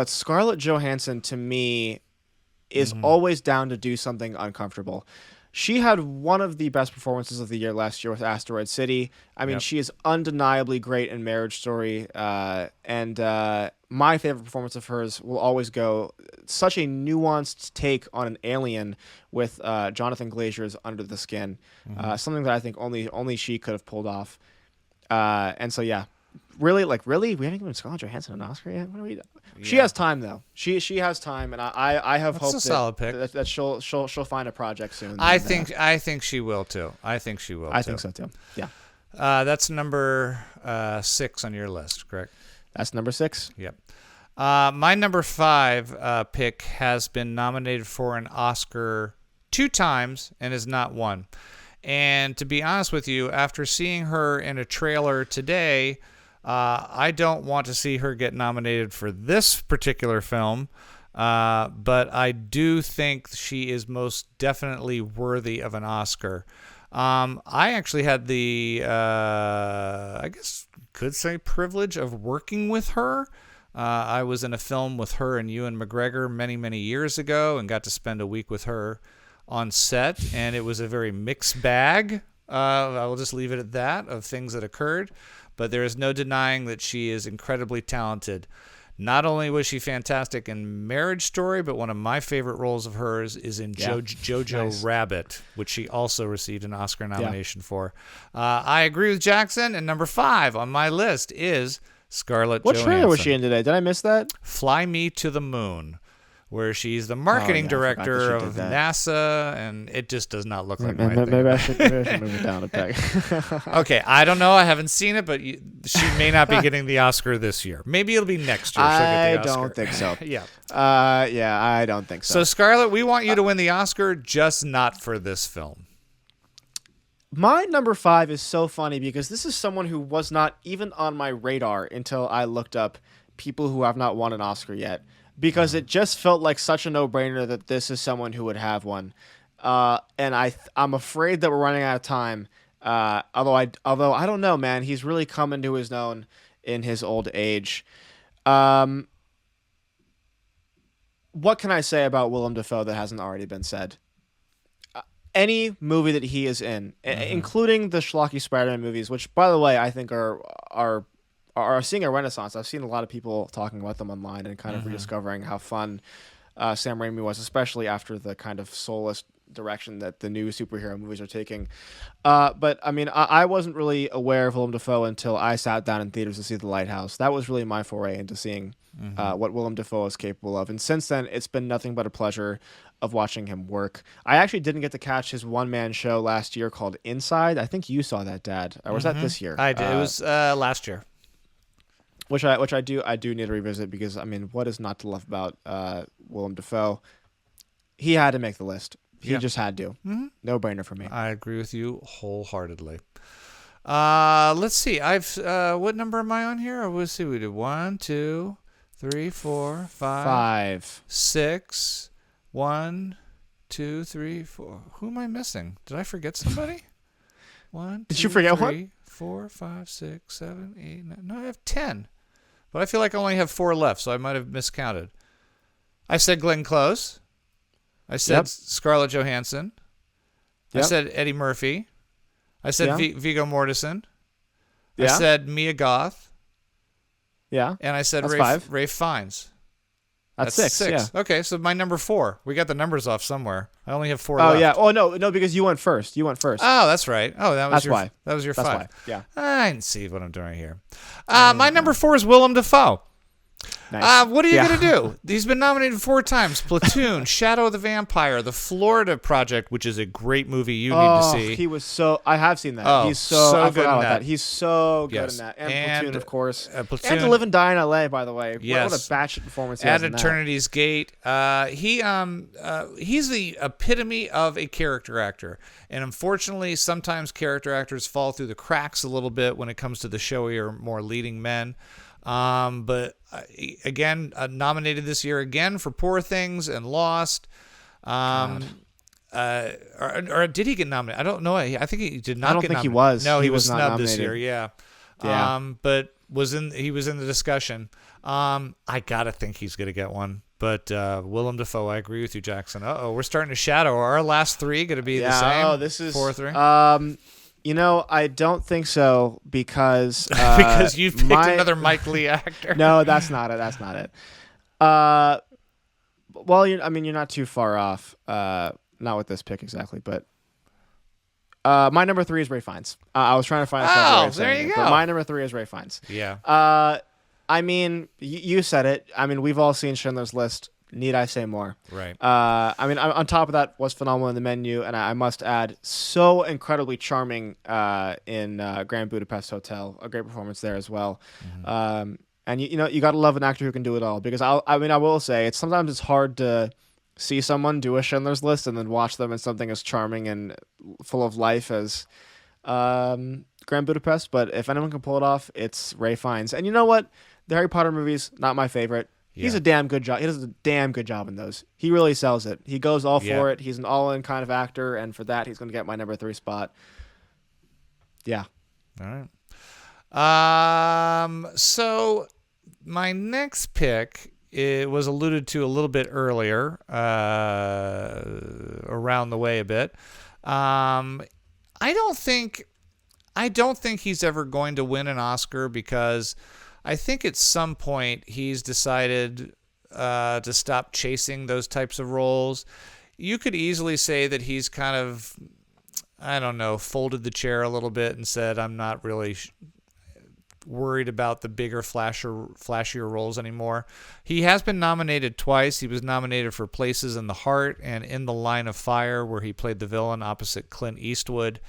Scarlett Johansson, to me, is always down to do something uncomfortable. She had one of the best performances of the year last year with Asteroid City. I mean, she is undeniably great in Marriage Story. And my favorite performance of hers will always go such a nuanced take on an alien with Jonathan Glazer's Under the Skin. Something that I think only she could have pulled off. And so, yeah. Really? We haven't given Scarlett Johansson an Oscar yet? What are we doing? Yeah. She has time, though. She has time, and I have hope that she'll find a project soon. I think she will too. I think so too. Yeah. That's number 6 on your list, correct? That's number 6. Yep. My number 5 pick has been nominated for an Oscar 2 times and has not won. And to be honest with you, after seeing her in a trailer today, I don't want to see her get nominated for this particular film, but I do think she is most definitely worthy of an Oscar. I actually had the, I guess could say, privilege of working with her. I was in a film with her and Ewan McGregor many, many years ago and got to spend a week with her on set, and it was a very mixed bag. I will just leave it at that, of things that occurred. But there is no denying that she is incredibly talented. Not only was she fantastic in Marriage Story, but one of my favorite roles of hers is in Jojo Rabbit, which she also received an Oscar nomination for. I agree with Jackson, and number 5 on my list is Scarlett Johansson. What trailer was she in today? Did I miss that? Fly Me to the Moon, where she's the marketing director of NASA, and it just does not look like my thing. Maybe I should move it down a peg. Okay, I don't know. I haven't seen it, but she may not be getting the Oscar this year. Maybe it'll be next year. I don't think so. Yeah. I don't think so. So, Scarlett, we want you to win the Oscar, just not for this film. My number 5 is so funny because this is someone who was not even on my radar until I looked up people who have not won an Oscar yet. Because it just felt like such a no-brainer that this is someone who would have one, and I'm afraid that we're running out of time. Although I don't know, man, he's really coming to his own in his old age. What can I say about Willem Dafoe that hasn't already been said? Any movie that he is in, including the schlocky Spider-Man movies, which, by the way, I think are seeing a renaissance. I've seen a lot of people talking about them online and kind of rediscovering how fun Sam Raimi was, especially after the kind of soulless direction that the new superhero movies are taking. But I mean, I wasn't really aware of Willem Dafoe until I sat down in theaters to see The Lighthouse. That was really my foray into seeing what Willem Dafoe is capable of. And since then, it's been nothing but a pleasure of watching him work. I actually didn't get to catch his one-man show last year called Inside. I think you saw that, Dad. Or was that this year? I did. It was last year. Which I do need to revisit because, I mean, what is not to love about Willem Dafoe? He had to make the list. He just had to. No brainer for me. I agree with you wholeheartedly. Let's see. What number am I on here? Let's see. We did 1, 2, 3, 4, 5, 6. 1, 2, 3, 4. Who am I missing? Did I forget somebody? 1, 2, Did you forget 3, 4, 5, 6, 7, 8, 9. No, I have 10. But I feel like I only have 4 left, so I might have miscounted. I said Glenn Close. I said Scarlett Johansson. I said Eddie Murphy. I said Viggo Mortensen. I said Mia Goth. Yeah. And I said Ralph Fiennes. That's 6. Yeah. Okay, so my number 4. We got the numbers off somewhere. I only have 4 left. Oh, yeah. Oh, no, because you went first. Oh, that's right. Oh, that's why. That was your that's 5. Why. Yeah. I didn't see what I'm doing here. My number 4 is Willem Dafoe. Nice. What are you going to do? He's been nominated 4 times. Platoon, Shadow of the Vampire, The Florida Project, which is a great movie you need to see. He was I have seen that. Oh, he's so good I forgot in about that. that. He's so good in that. And Platoon, of course. And To Live and Die in L.A., by the way. Yes. What a batshit performance he has in that. Eternity's Gate. He's the epitome of a character actor. And unfortunately, sometimes character actors fall through the cracks a little bit when it comes to the showier, more leading men. But again, nominated this year again for Poor Things and Lost. Or did he get nominated? I don't know. I think he did not. I don't get think nominated. he was. No, he was not snubbed nominated this year. Yeah. But he was in the discussion. I gotta think he's gonna get one. But Willem Dafoe, I agree with you, Jackson. We're starting to shadow. Are our last 3 gonna be the same? Oh, this is 4, 3. You know, I don't think so because because you've picked another Mike Lee actor. No, that's not it. Well, you're not too far off. Not with this pick exactly, but my number 3 is Ralph Fiennes. I was trying to find a there you go. But my number 3 is Ralph Fiennes. Yeah. I mean, you said it. I mean, we've all seen Schindler's List. Need I say more? Right. I mean, on top of that, was phenomenal in The Menu, and I must add, so incredibly charming in Grand Budapest Hotel. A great performance there as well. And you got to love an actor who can do it all. Because I will say, sometimes it's hard to see someone do a Schindler's List and then watch them in something as charming and full of life as Grand Budapest. But if anyone can pull it off, it's Ralph Fiennes. And you know what? The Harry Potter movies, not my favorite. Yeah. He's a damn good job. He does a damn good job in those. He really sells it. He goes all for it. He's an all-in kind of actor, and for that, he's going to get my number 3 spot. Yeah. All right. So my next pick, it was alluded to a little bit earlier, around the way a bit. I don't think he's ever going to win an Oscar because I think at some point he's decided to stop chasing those types of roles. You could easily say that he's kind of, I don't know, folded the chair a little bit and said, I'm not really worried about the bigger, flashier roles anymore. He has been nominated twice. He was nominated for Places in the Heart and In the Line of Fire, where he played the villain opposite Clint Eastwood.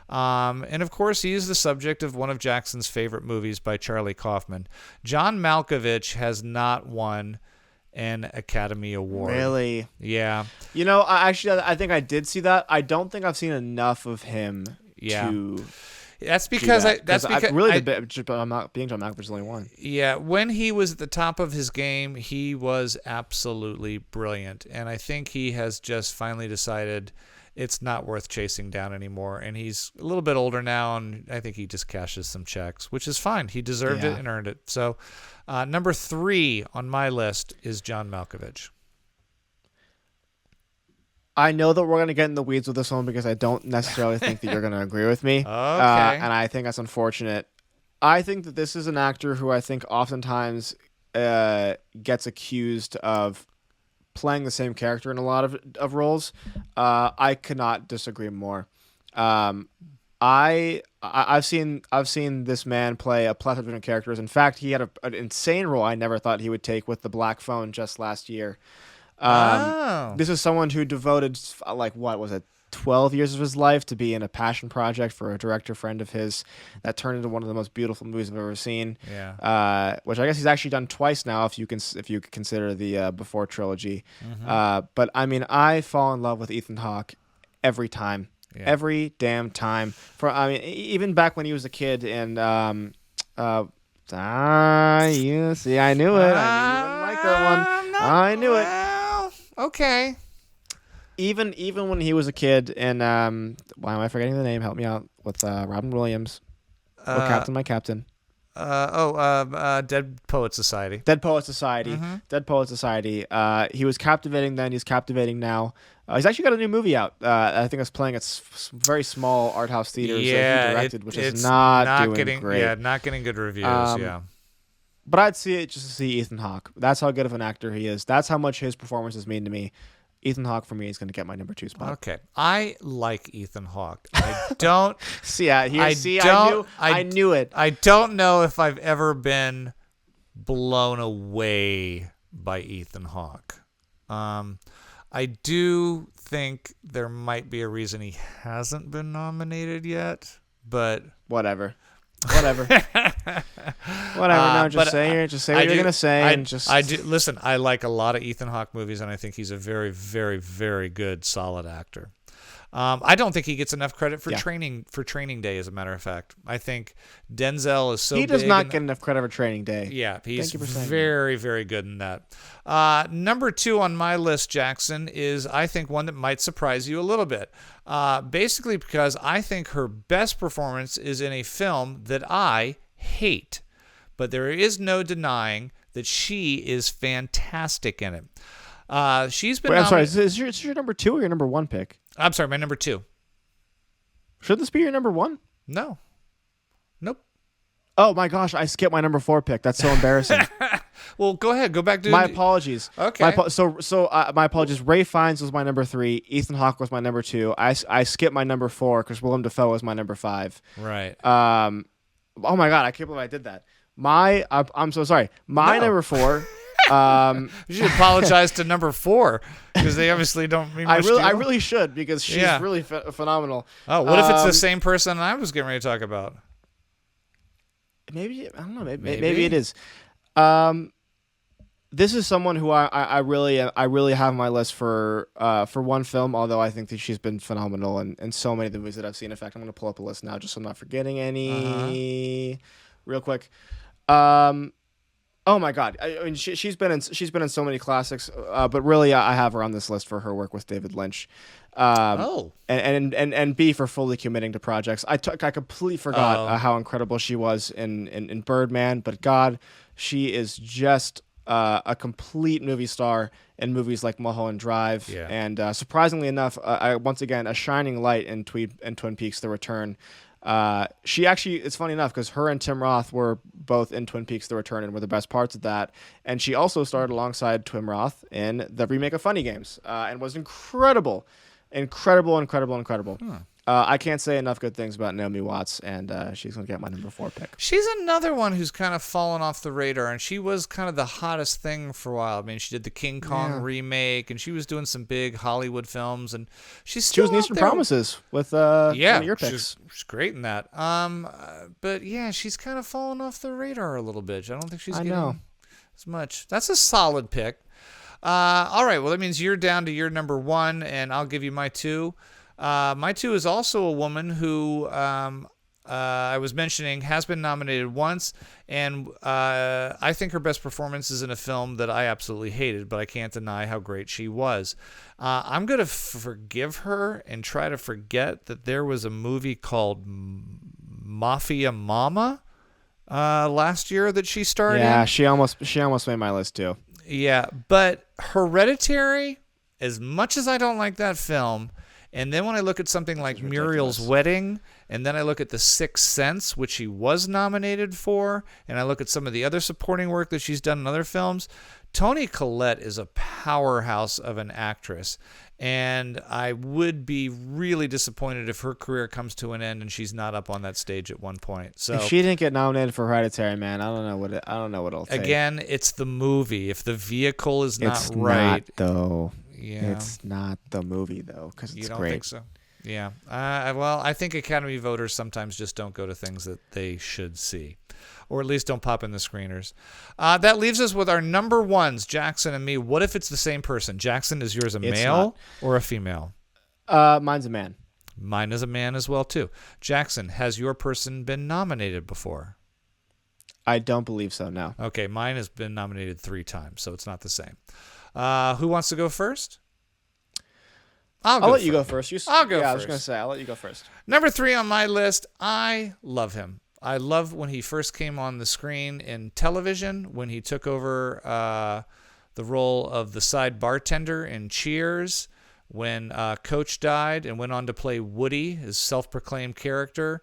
And of course, he is the subject of one of Jackson's favorite movies by Charlie Kaufman. John Malkovich has not won an Academy Award. Really? Yeah. You know, I think I did see that. I don't think I've seen enough of him to... That's because I'm not being John Malkovich's only one. Yeah, when he was at the top of his game, he was absolutely brilliant, and I think he has just finally decided it's not worth chasing down anymore. And he's a little bit older now, and I think he just cashes some checks, which is fine. He deserved it and earned it. So, number 3 on my list is John Malkovich. I know that we're going to get in the weeds with this one because I don't necessarily think that you're going to agree with me. Okay. And I think that's unfortunate. I think that this is an actor who I think oftentimes gets accused of playing the same character in a lot of roles. I could not disagree more. I've seen this man play a plethora of different characters. In fact, he had an insane role I never thought he would take with The Black Phone just last year. This is someone who devoted 12 years of his life to be in a passion project for a director friend of his that turned into one of the most beautiful movies I've ever seen. Yeah. Which I guess he's actually done twice now, if you consider the Before trilogy. Mm-hmm. But I mean, I fall in love with Ethan Hawke every time, every damn time. Even back when he was a kid, and you see, I knew it. I knew you wouldn't like that one. I knew it. Okay. Even when he was a kid, and why am I forgetting the name? Help me out with Robin Williams. Captain, my captain. Dead Poet Society. Dead Poet Society. Mm-hmm. Dead Poet Society. He was captivating then. He's captivating now. He's actually got a new movie out. I think it's playing at very small art house theaters. Yeah, he directed, which is not doing great. Yeah, not getting good reviews. But I'd see it just to see Ethan Hawke. That's how good of an actor he is. That's how much his performances mean to me. Ethan Hawke for me is going to get my number 2 spot. Okay, I like Ethan Hawke. I don't. I knew it. I don't know if I've ever been blown away by Ethan Hawke. I do think there might be a reason he hasn't been nominated yet, but whatever. Now just say what you're gonna say. Listen, I like a lot of Ethan Hawke movies, and I think he's a very, very, very good, solid actor. I don't think he gets enough credit for Training Day. As a matter of fact, I think Denzel is so. He does not get enough credit for Training Day. Yeah, he's very, very good in that. Number 2 on my list, Jackson, is I think one that might surprise you a little bit. Basically, because I think her best performance is in a film that I hate, but there is no denying that she is fantastic in it. She's been. Wait, I'm sorry. Is your number 2 or your number 1 pick? I'm sorry, my number 2. Should this be your number 1? No. Nope. Oh my gosh, I skipped my number 4 pick. That's so embarrassing. Well, go ahead. Go back to my apologies. Okay. My apologies. Ray Fiennes was my number 3. Ethan Hawke was my number 2. I skipped my number 4 because Willem Dafoe was my number 5. Right. Oh my god, I can't believe I did that. I'm so sorry. Number 4. You should apologize to number 4 because they obviously don't mean much to you. I really should because she's really phenomenal. Oh, what if it's the same person I was getting ready to talk about? Maybe I don't know. Maybe it is. This is someone who I really have on my list for one film. Although I think that she's been phenomenal in so many of the movies that I've seen. In fact, I'm going to pull up a list now just so I'm not forgetting any. Real quick. Oh my God! I mean, she's been in so many classics, but really, I have her on this list for her work with David Lynch. And B, for fully committing to projects. I completely forgot how incredible she was in Birdman, but God, she is just a complete movie star in movies like Mulholland Drive, and surprisingly enough, once again, a shining light in Twin Peaks: The Return. She actually, it's funny enough because her and Tim Roth were both in Twin Peaks: The Return and were the best parts of that. And she also starred alongside Tim Roth in the remake of Funny Games and was incredible. I can't say enough good things about Naomi Watts, and she's going to get my number 4 pick. She's another one who's kind of fallen off the radar, and she was kind of the hottest thing for a while. I mean, she did the King Kong remake, and she was doing some big Hollywood films, and she was in Eastern Promises with one of your picks. She's great in that. But yeah, she's kind of fallen off the radar a little bit. I don't think she's getting as much. That's a solid pick. All right, well, that means you're down to your number 1, and I'll give you my 2. My 2 is also a woman who I was mentioning has been nominated once, and I think her best performance is in a film that I absolutely hated, but I can't deny how great she was. I'm going to forgive her and try to forget that there was a movie called Mafia Mama last year that she starred in. Yeah, she almost made my list too. Yeah, but Hereditary, as much as I don't like that film, and then when I look at something like Muriel's Wedding, and then I look at The Sixth Sense, which she was nominated for, and I look at some of the other supporting work that she's done in other films, Toni Collette is a powerhouse of an actress. And I would be really disappointed if her career comes to an end and she's not up on that stage at one point. So if she didn't get nominated for Hereditary, man, I don't know what it'll take. Again, it's the movie. If the vehicle is not right, it's not though. Yeah, it's not the movie though, because it's you don't great. think so? Yeah. Well, I think Academy voters sometimes just don't go to things that they should see, or at least don't pop in the screeners. That leaves us with our number 1s, Jackson and me. What if it's the same person? Jackson, is yours a male or a female? Mine's a man. Mine is a man as well, too. Jackson, has your person been nominated before? I don't believe so, no. Okay, mine has been nominated 3 times, so it's not the same. Who wants to go first? I'll let you go first. I'll go first. I was going to say, I'll let you go first. Number 3 on my list, I love him. I love when he first came on the screen in television, when he took over the role of the side bartender in Cheers, when Coach died and went on to play Woody, his self-proclaimed character,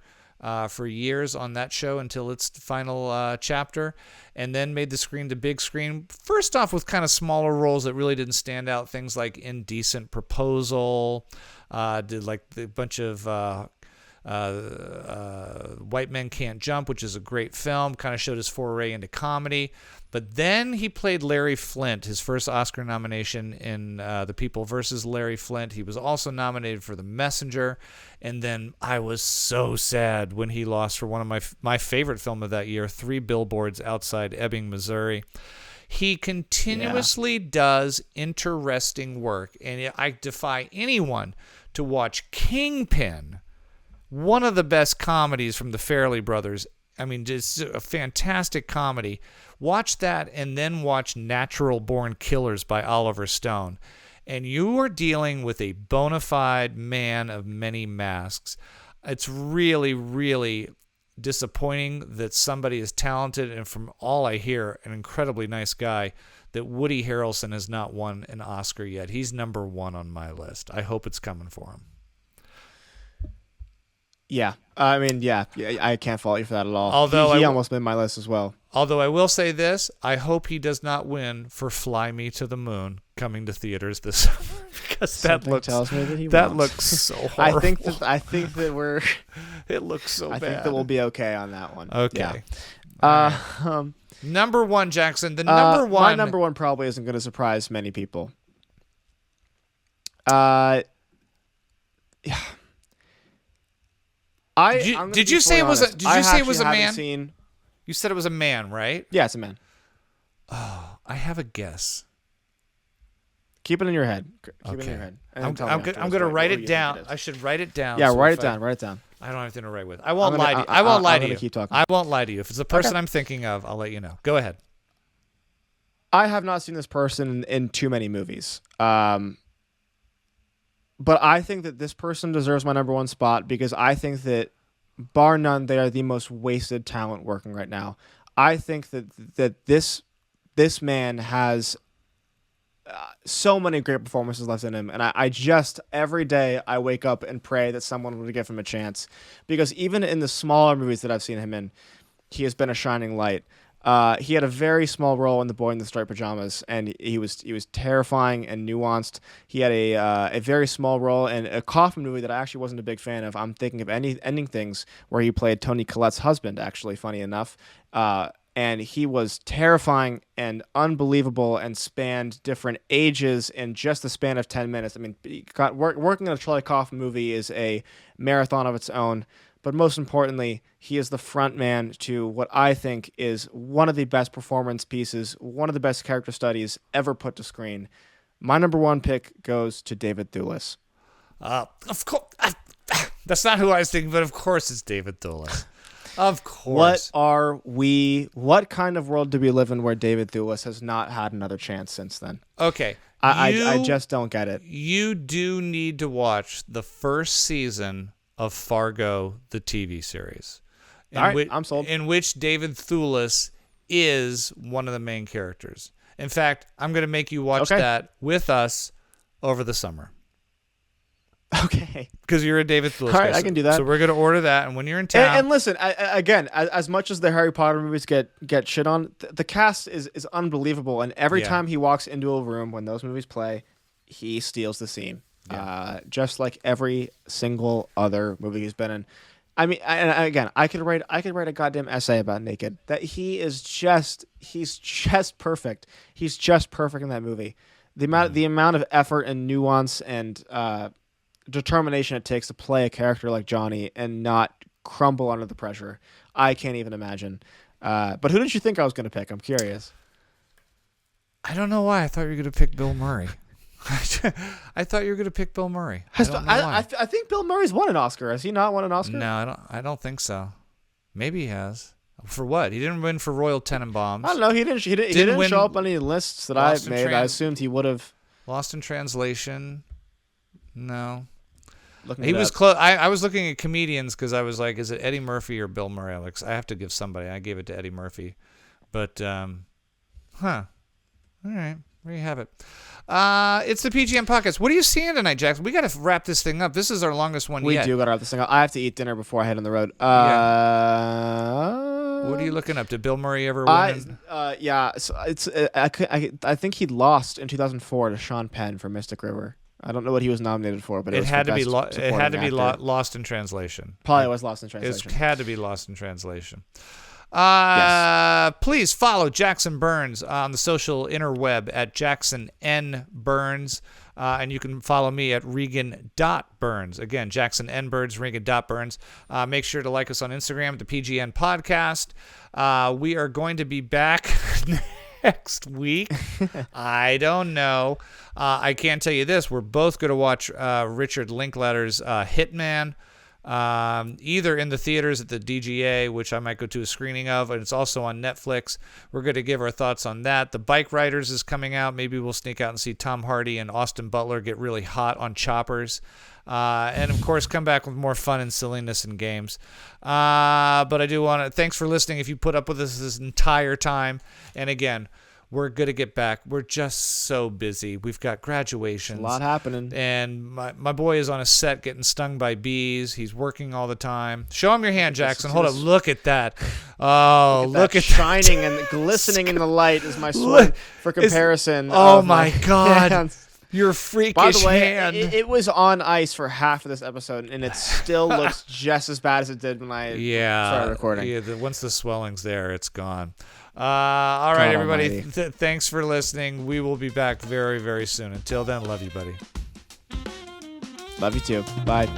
for years on that show until its final chapter, and then made the screen to big screen. First off with kind of smaller roles that really didn't stand out, things like Indecent Proposal, did like a bunch of White Men Can't Jump, which is a great film, kind of showed his foray into comedy. But then he played Larry Flint, his first Oscar nomination in The People vs. Larry Flint. He was also nominated for The Messenger. And then I was so sad when he lost for one of my favorite film of that year, 3 Billboards Outside Ebbing, Missouri. He continuously does interesting work. And I defy anyone to watch Kingpin, one of the best comedies from the Farrelly brothers. I mean, just a fantastic comedy. Watch that and then watch Natural Born Killers by Oliver Stone. And you are dealing with a bona fide man of many masks. It's really, really disappointing that somebody as talented and, from all I hear, an incredibly nice guy, that Woody Harrelson has not won an Oscar yet. He's number 1 on my list. I hope it's coming for him. Yeah, I mean, yeah, I can't fault you for that at all. Although he almost made my list as well. Although I will say this, I hope he does not win for Fly Me to the Moon, coming to theaters this summer, because Something tells me that looks so horrible. I think that we're. It looks so bad. I think that we'll be okay on that one. Okay. Yeah. Number 1, Jackson. The number 1. My number 1 probably isn't going to surprise many people. Yeah. Did you say it was a man? Seen... You said it was a man, right? Yeah, it's a man. Oh, I have a guess. Keep it in your head. I'm going to write it down. I should write it down. Yeah, write it down. Write it down. I don't have anything to write with. I won't lie to you. I won't lie to you. Keep talking. I won't lie to you. If it's the person I'm thinking of, I'll let you know. Go ahead. I have not seen this person in too many movies. But I think that this person deserves my number 1 spot because I think that, bar none, they are the most wasted talent working right now. I think that this man has so many great performances left in him, and I just every day I wake up and pray that someone would give him a chance, because even in the smaller movies that I've seen him in, he has been a shining light. He had a very small role in The Boy in the Striped Pajamas, and he was terrifying and nuanced. He had a very small role in a Kaufman movie that I actually wasn't a big fan of. I'm thinking of Ending Things, where he played Toni Collette's husband, actually, funny enough. And he was terrifying and unbelievable and spanned different ages in just the span of 10 minutes. I mean, working on a Charlie Kaufman movie is a marathon of its own. But most importantly, he is the front man to what I think is one of the best performance pieces, one of the best character studies ever put to screen. My number one pick goes to David Thewlis. Of course, that's not who I was thinking, but of course it's David Thewlis. Of course. What kind of world do we live in where David Thewlis has not had another chance since then? Okay. I just don't get it. You do need to watch the first season of Fargo, the TV series. All right, I'm sold. In which David Thewlis is one of the main characters. In fact, I'm going to make you watch that with us over the summer. Okay. Because you're a David Thewlis guy. All right, guy. I can do that. So we're going to order that, and when you're in town... And listen, again, as much as the Harry Potter movies get shit on, the cast is unbelievable, and every time he walks into a room when those movies play, he steals the scene. Yeah. Just like every single other movie he's been in. I mean, and again, I could write a goddamn essay about Naked. That he's just perfect. He's just perfect in that movie. The amount of effort and nuance and determination it takes to play a character like Johnny and not crumble under the pressure, I can't even imagine. But who did you think I was going to pick? I'm curious. I don't know why. I thought you were going to pick Bill Murray. I thought you were going to pick Bill Murray. I think Bill Murray's won an Oscar. Has he not won an Oscar? No, I don't think so. Maybe he has. For what? He didn't win for Royal Tenenbaums. I don't know. He didn't show up on any lists that I've made. I assumed he would have. Lost in Translation. No. He was close. I was looking at comedians because I was like, is it Eddie Murphy or Bill Murray? Alex, I have to give somebody. I gave it to Eddie Murphy. But, All right. There you have it. It's the PGM Podcast. What are you seeing tonight, Jackson? We got to wrap this thing up. This is our longest one yet. We do got to wrap this thing up. I have to eat dinner before I head on the road. What are you looking up? Did Bill Murray ever win? Yeah. So I think he lost in 2004 to Sean Penn for Mystic River. I don't know what he was nominated for, but it had to be Lost in Translation. Probably was Lost in Translation. It had to be Lost in Translation. Yes. Please follow Jackson Burns on the social interweb at Jackson N Burns, and you can follow me at Regan.Burns. Again, Jackson N Burns, Regan.Burns. Make sure to like us on Instagram, the PGN Podcast. We are going to be back next week. I don't know. I can tell you this: we're both going to watch Richard Linklater's Hitman. Either in the theaters at the DGA, which I might go to a screening of, and it's also on Netflix. We're going to give our thoughts on that. The Bike Riders is coming out. Maybe we'll sneak out and see Tom Hardy and Austin Butler get really hot on choppers. And of course, come back with more fun and silliness and games. But I do want to thanks for listening. If you put up with us this entire time, and again, we're going to get back. We're just so busy. We've got graduations. A lot happening. And my boy is on a set getting stung by bees. He's working all the time. Show him your hand, Jackson. Hold up. Look at that. Oh, look at shining and glistening in the light is my sword for comparison. Oh, my God. Hands. Your freakish By the way, hand. It was on ice for half of this episode, and it still looks just as bad as it did when I started recording. Yeah, once the swelling's there, it's gone. All right, everybody. Thanks for listening. We will be back very, very soon. Until then, love you, buddy. Love you too. Bye.